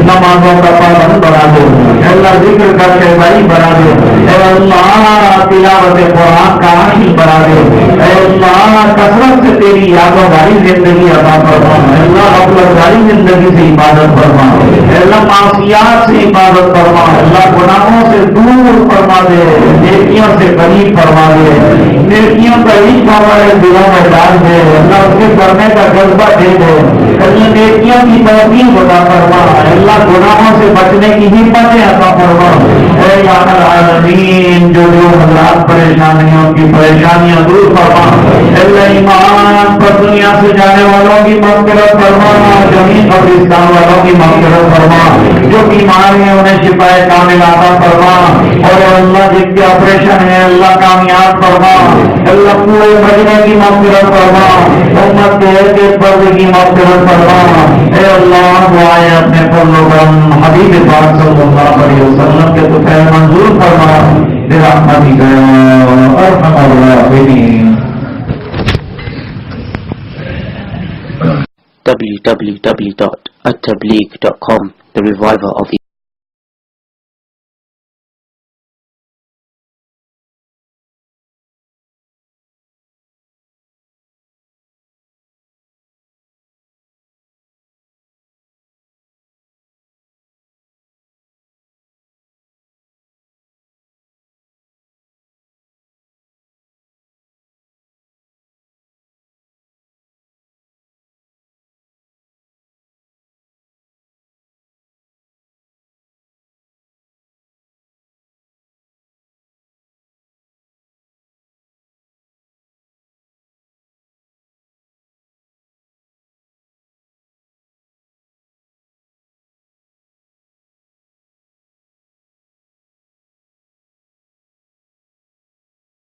Speaker 2: نمازوں کا پابند بنا دے، اے اللہ ذکر کا شہبائی بنا دے، اے اللہ تلاوت قرآن کا عاشق بنا دے، اے اللہ کثرت سے تیری یادوں والی زندگی عطا فرما، اے اللہ غفلت والی زندگی سے عبادت فرما، اے اللہ معصیات سے عبادت فرما، اے اللہ گناہوں سے دور فرما دے، نیکیوں سے قریب فرما دے، نیکیوں کا عشق ہمارے دلوں میں ڈال دے، اللہ اس کے کرنے کا جذبہ دے دے، اللہ نیکیوں کی توفیق عطا فرما، اللہ گناہوں سے بچنے کی ہمتیں عطا فرما۔ اے الہ العالمین جو حضرات پریشانیوں کی پریشانیاں دور فرما، اللہ ایمان پر دنیا سے جانے والوں کی مغفرت فرما، زمین قبرستان والوں کی مغفرت فرما، جو بیمار ہیں انہیں شفا کاملہ عطا فرما، اور اللہ جن کے آپریشن ہے اللہ کامیاب فرما، اللہ پورے مدینے کی مغفرت فرما، امت کے ایک ایک فرد کی مغفرت فرما۔ اے اللہ دعائیں اپنے فضل و کرم حبیب پاک صلی اللہ علیہ وسلم کے تو خیر منظور فرما، برحمتک یا ارحم الراحمین۔
Speaker 1: www.attableek.com, the reviver of